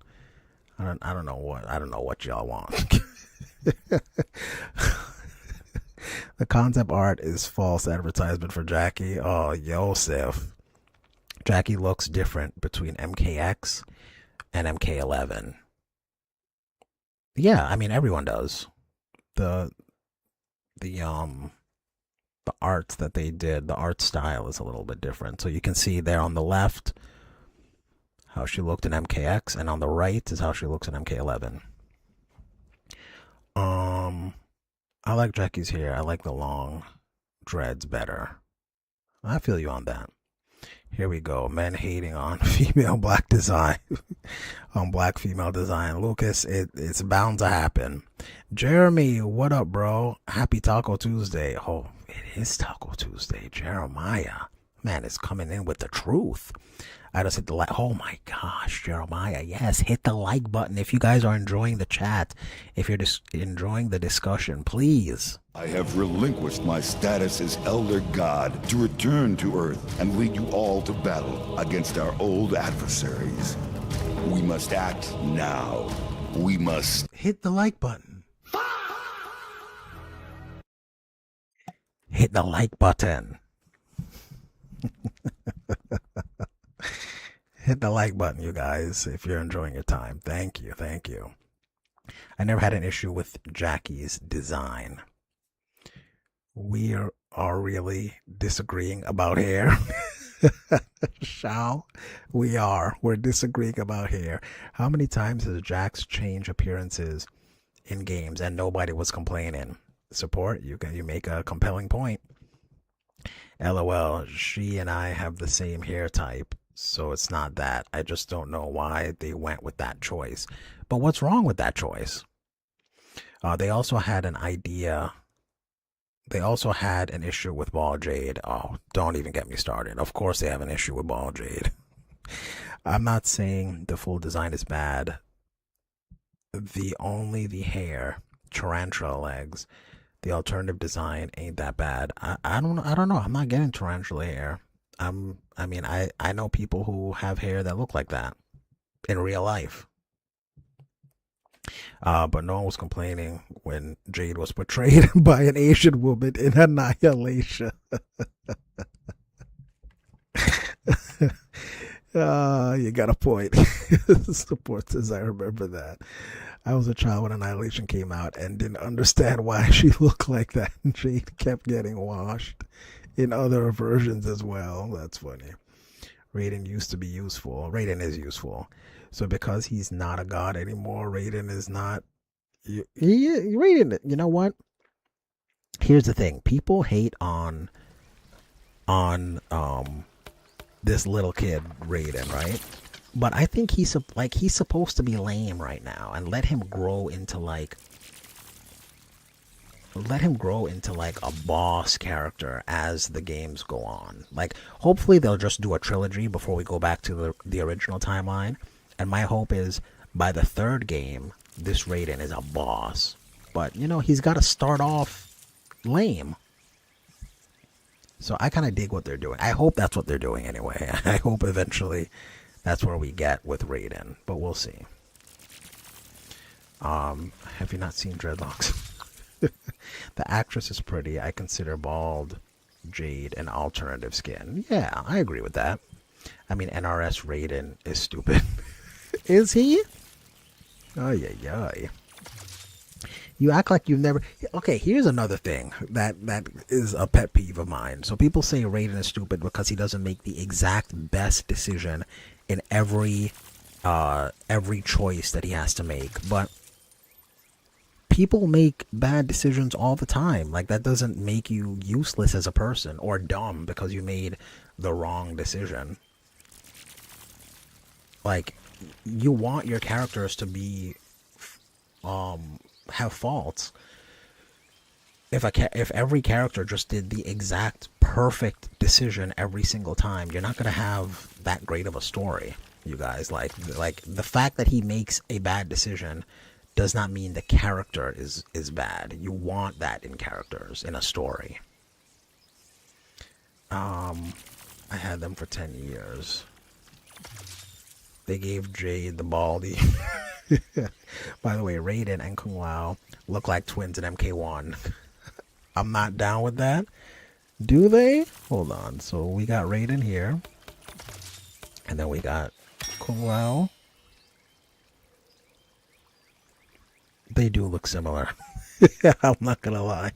I don't know what y'all want. The concept art is false advertisement for Jackie. Oh, Yosef. Jackie looks different between MKX and MK11. Yeah, I mean everyone does. The art that they did, the art style is a little bit different. So you can see there on the left how she looked in MKX, and on the right is how she looks in MK11. I like Jackie's hair. I like the long dreads better. I feel you on that. Here we go. Men hating on female black design. On black female design. Lucas, it's bound to happen. Jeremy, what up, bro? Happy Taco Tuesday. Oh, it is Taco Tuesday. Jeremiah. Man, it's coming in with the truth. I just hit the like. Oh my gosh, Jeremiah. Yes, hit the like button if you guys are enjoying the chat. If you're just enjoying the discussion, please. I have relinquished my status as Elder God to return to Earth and lead you all to battle against our old adversaries. We must act now. We must Hit the like button. Hit the like button. Hit the like button, you guys, if you're enjoying your time. Thank you. Thank you. I never had an issue with Jackie's design. We are really disagreeing about hair. Shall we are. We're disagreeing about hair. How many times has Jax changed appearances in games and nobody was complaining? Support, you make a compelling point. LOL, she and I have the same hair type, so it's not that. I just don't know why they went with that choice. But what's wrong with that choice? They also had an idea. They also had an issue with Ball Jade. Oh, don't even get me started. Of course they have an issue with Ball Jade. I'm not saying the full design is bad. The hair, tarantula legs, the alternative design ain't that bad. I don't know. I'm not getting tarantula hair. I know people who have hair that look like that in real life. But no one was complaining when Jade was portrayed by an Asian woman in Annihilation. You got a point. Support says, I remember that. I was a child when Annihilation came out and didn't understand why she looked like that. And Jade kept getting washed in other versions as well. That's funny. Raiden used to be useful. Raiden is useful. So because he's not a god anymore, Raiden is not. Raiden, you know what? Here's the thing. People hate on this little kid Raiden, right? But I think he's supposed to be lame right now, and let him grow into like a boss character as the games go on. Like, hopefully they'll just do a trilogy before we go back to the original timeline. And my hope is by the third game, this Raiden is a boss. But, you know, he's got to start off lame. So I kind of dig what they're doing. I hope that's what they're doing anyway. I hope eventually that's where we get with Raiden. But we'll see. Have you not seen Dreadlocks? The actress is pretty. I consider bald Jade an alternative skin. Yeah, I agree with that. I mean, NRS Raiden is stupid. Is he? Ay. You act like you've never... Okay, here's another thing that is a pet peeve of mine. So people say Raiden is stupid because he doesn't make the exact best decision in every choice that he has to make. But people make bad decisions all the time. Like, that doesn't make you useless as a person or dumb because you made the wrong decision. Like, you want your characters to be have faults. If every character just did the exact perfect decision every single time, you're not going to have that great of a story, you guys. Like the fact that he makes a bad decision does not mean the character is bad. You want that in characters, in a story. I had them for 10 years. They gave Jade the baldy. By the way, Raiden and Kung Lao look like twins in MK1. I'm not down with that. Do they? Hold on. So we got Raiden here. And then we got Kung Lao. They do look similar. I'm not gonna lie.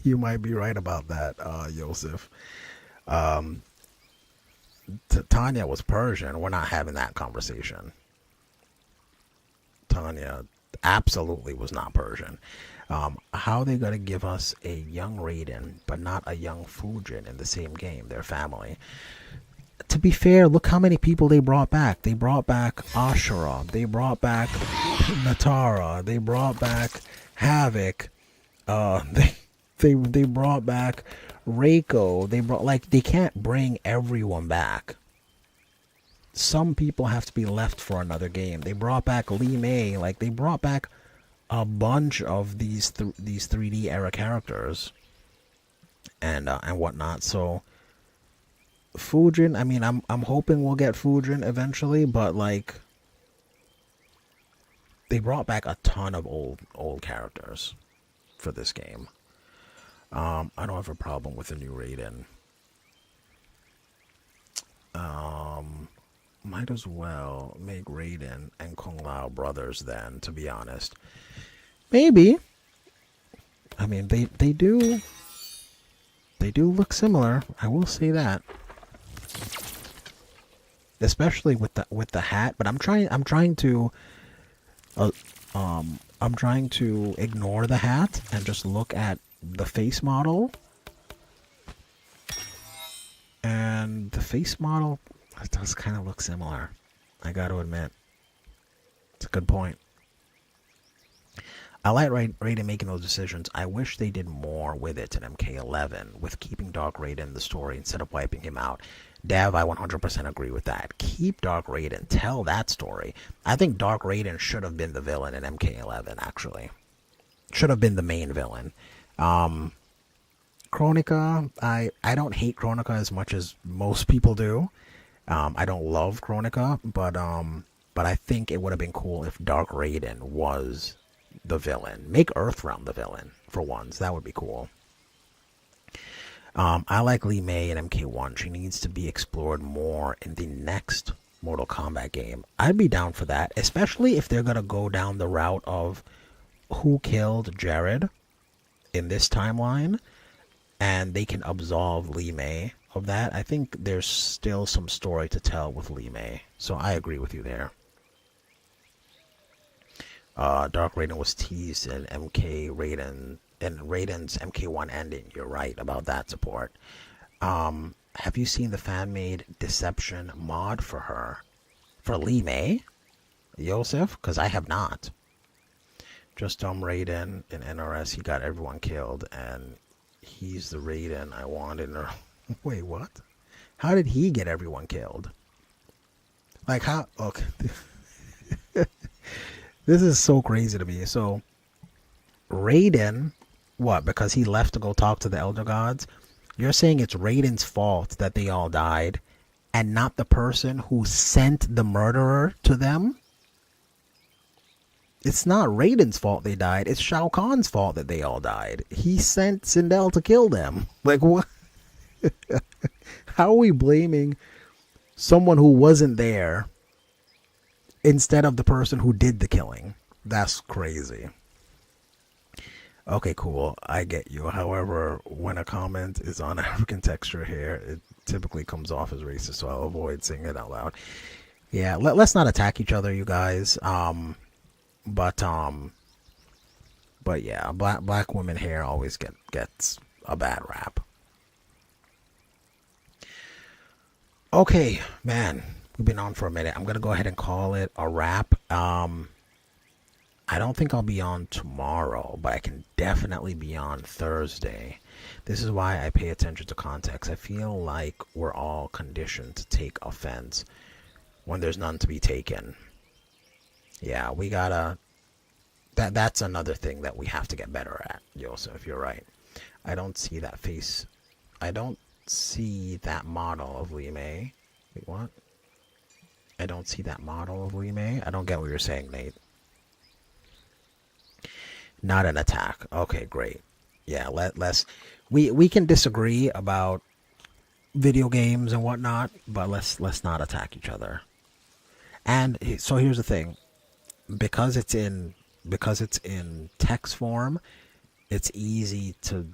You might be right about that, Yosef. Tanya was Persian. We're not having that conversation. Tanya absolutely was not Persian. How are they going to give us a young Raiden but not a young Fujin in the same game? Their family. to be fair, look how many people they brought back. They brought back Ashura. They brought back Natara. They brought back Havoc. They brought back Reiko. They brought, like, they can't bring everyone back. Some people have to be left for another game. They brought back Li Mei. Like, they brought back a bunch of these 3D era characters and whatnot. So Fujin, I mean, I'm hoping we'll get Fujin eventually, but like, they brought back a ton of old characters for this game. I don't have a problem with the new Raiden. Might as well make Raiden and Kung Lao brothers then, to be honest. Maybe. I mean, they do look similar. I will say that. Especially with the hat, but I'm trying to ignore the hat and just look at the face model. And the face model, it does kind of look similar. I got to admit. It's a good point. I like Raiden making those decisions. I wish they did more with it in MK11, with keeping Dark Raiden in the story instead of wiping him out. Dev, I 100% agree with that. Keep Dark Raiden. Tell that story. I think Dark Raiden should have been the villain in MK11, actually. Should have been the main villain. Kronika, I don't hate Kronika as much as most people do. I don't love Kronika, but I think it would have been cool if Dark Raiden was the villain. Make Earthrealm the villain for once. That would be cool. I like Li Mei in MK1. She needs to be explored more in the next Mortal Kombat game. I'd be down for that, especially if they're gonna go down the route of who killed Jared in this timeline, and they can absolve Li Mei of that. I think there's still some story to tell with Li Mei, so I agree with you there. Dark Raiden was teased in Raiden's MK1 ending. You're right about that support. Have you seen the fan-made Deception mod for her? For Li Mei? Yosef? Because I have not. Just Raiden in NRS, he got everyone killed, and he's the Raiden I wanted. Wait, what? How did he get everyone killed? Like, how? Okay. This is so crazy to me. So, Raiden, what? Because he left to go talk to the Elder Gods? You're saying it's Raiden's fault that they all died, and not the person who sent the murderer to them? It's not Raiden's fault they died. It's Shao Kahn's fault that they all died. He sent Sindel to kill them. Like, what? How are we blaming someone who wasn't there instead of the person who did the killing? That's crazy. Okay, cool. I get you. However, when a comment is on African texture here, it typically comes off as racist, so I'll avoid saying it out loud. Yeah, let's not attack each other, you guys. But yeah, black women hair always gets a bad rap. Okay, man, we've been on for a minute. I'm gonna go ahead and call it a wrap. I don't think I'll be on tomorrow, but I can definitely be on Thursday. This is why I pay attention to context. I feel like we're all conditioned to take offense when there's none to be taken. Yeah, we gotta... That's another thing that we have to get better at, Joseph. You're right. I don't see that face. I don't see that model of Li Mei. Wait, what? I don't see that model of Li Mei. I don't get what you're saying, Nate. Not an attack. Okay, great. Yeah, let's... We can disagree about video games and whatnot, but let's not attack each other. And so here's the thing. Because it's in text form, it's easy to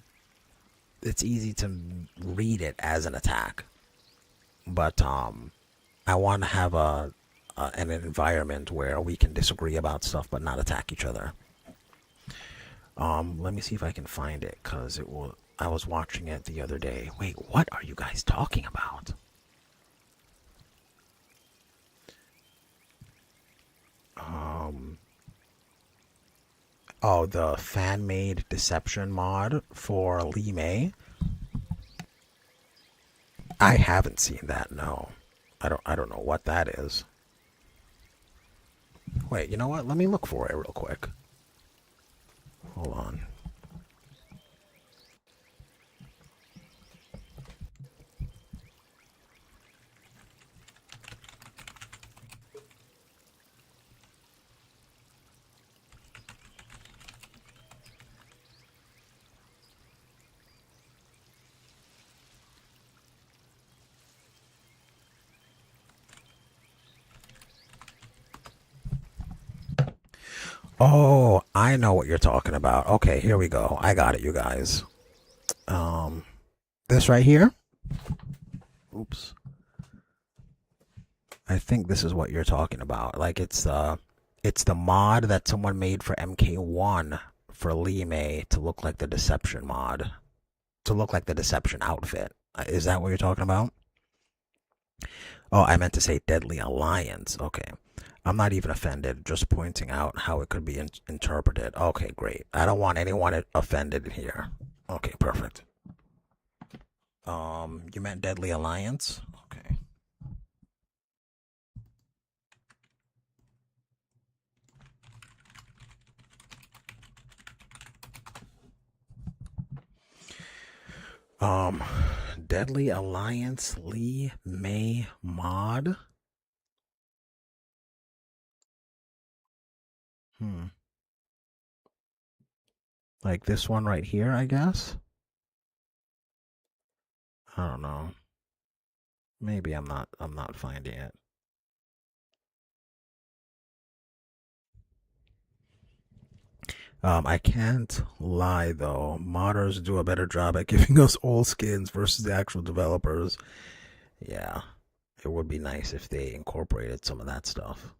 read it as an attack. But I want to have an environment where we can disagree about stuff but not attack each other. Let me see if I can find it, because I was watching it the other day. Wait, what are you guys talking about? Oh, the fan-made deception mod for Lee May? I haven't seen that, no. I don't know what that is. Wait, you know what? Let me look for it real quick. Hold on. Oh, I know what you're talking about. Okay, here we go. I got it, you guys. This right here? Oops. I think this is what you're talking about. Like it's the mod that someone made for MK1 for Lee May to look like the deception mod. To look like the deception outfit. Is that what you're talking about? Oh, I meant to say Deadly Alliance. Okay. I'm not even offended, just pointing out how it could be interpreted. Okay, great. I don't want anyone offended here. Okay, perfect. You meant Deadly Alliance? Okay. Deadly Alliance Lee May mod? Like this one right here, I guess? I don't know. Maybe I'm not finding it. I can't lie though. Modders do a better job at giving us old skins versus the actual developers. Yeah, it would be nice if they incorporated some of that stuff.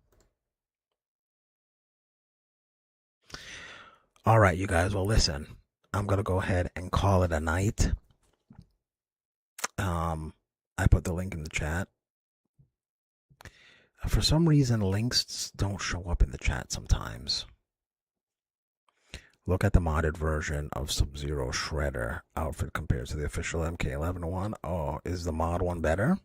All right, you guys. Well, listen, I'm gonna go ahead and call it a night. I put the link in the chat. For some reason, links don't show up in the chat sometimes. Look at the modded version of Sub-Zero Shredder outfit compared to the official MK11 one. Oh, is the mod one better?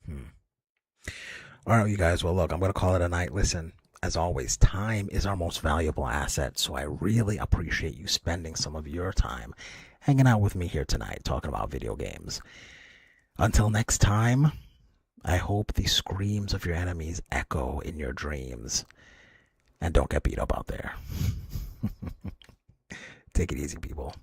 All right, you guys. Well, look, I'm going to call it a night. Listen, as always, time is our most valuable asset, so I really appreciate you spending some of your time hanging out with me here tonight, talking about video games. Until next time, I hope the screams of your enemies echo in your dreams. And don't get beat up out there. Take it easy, people.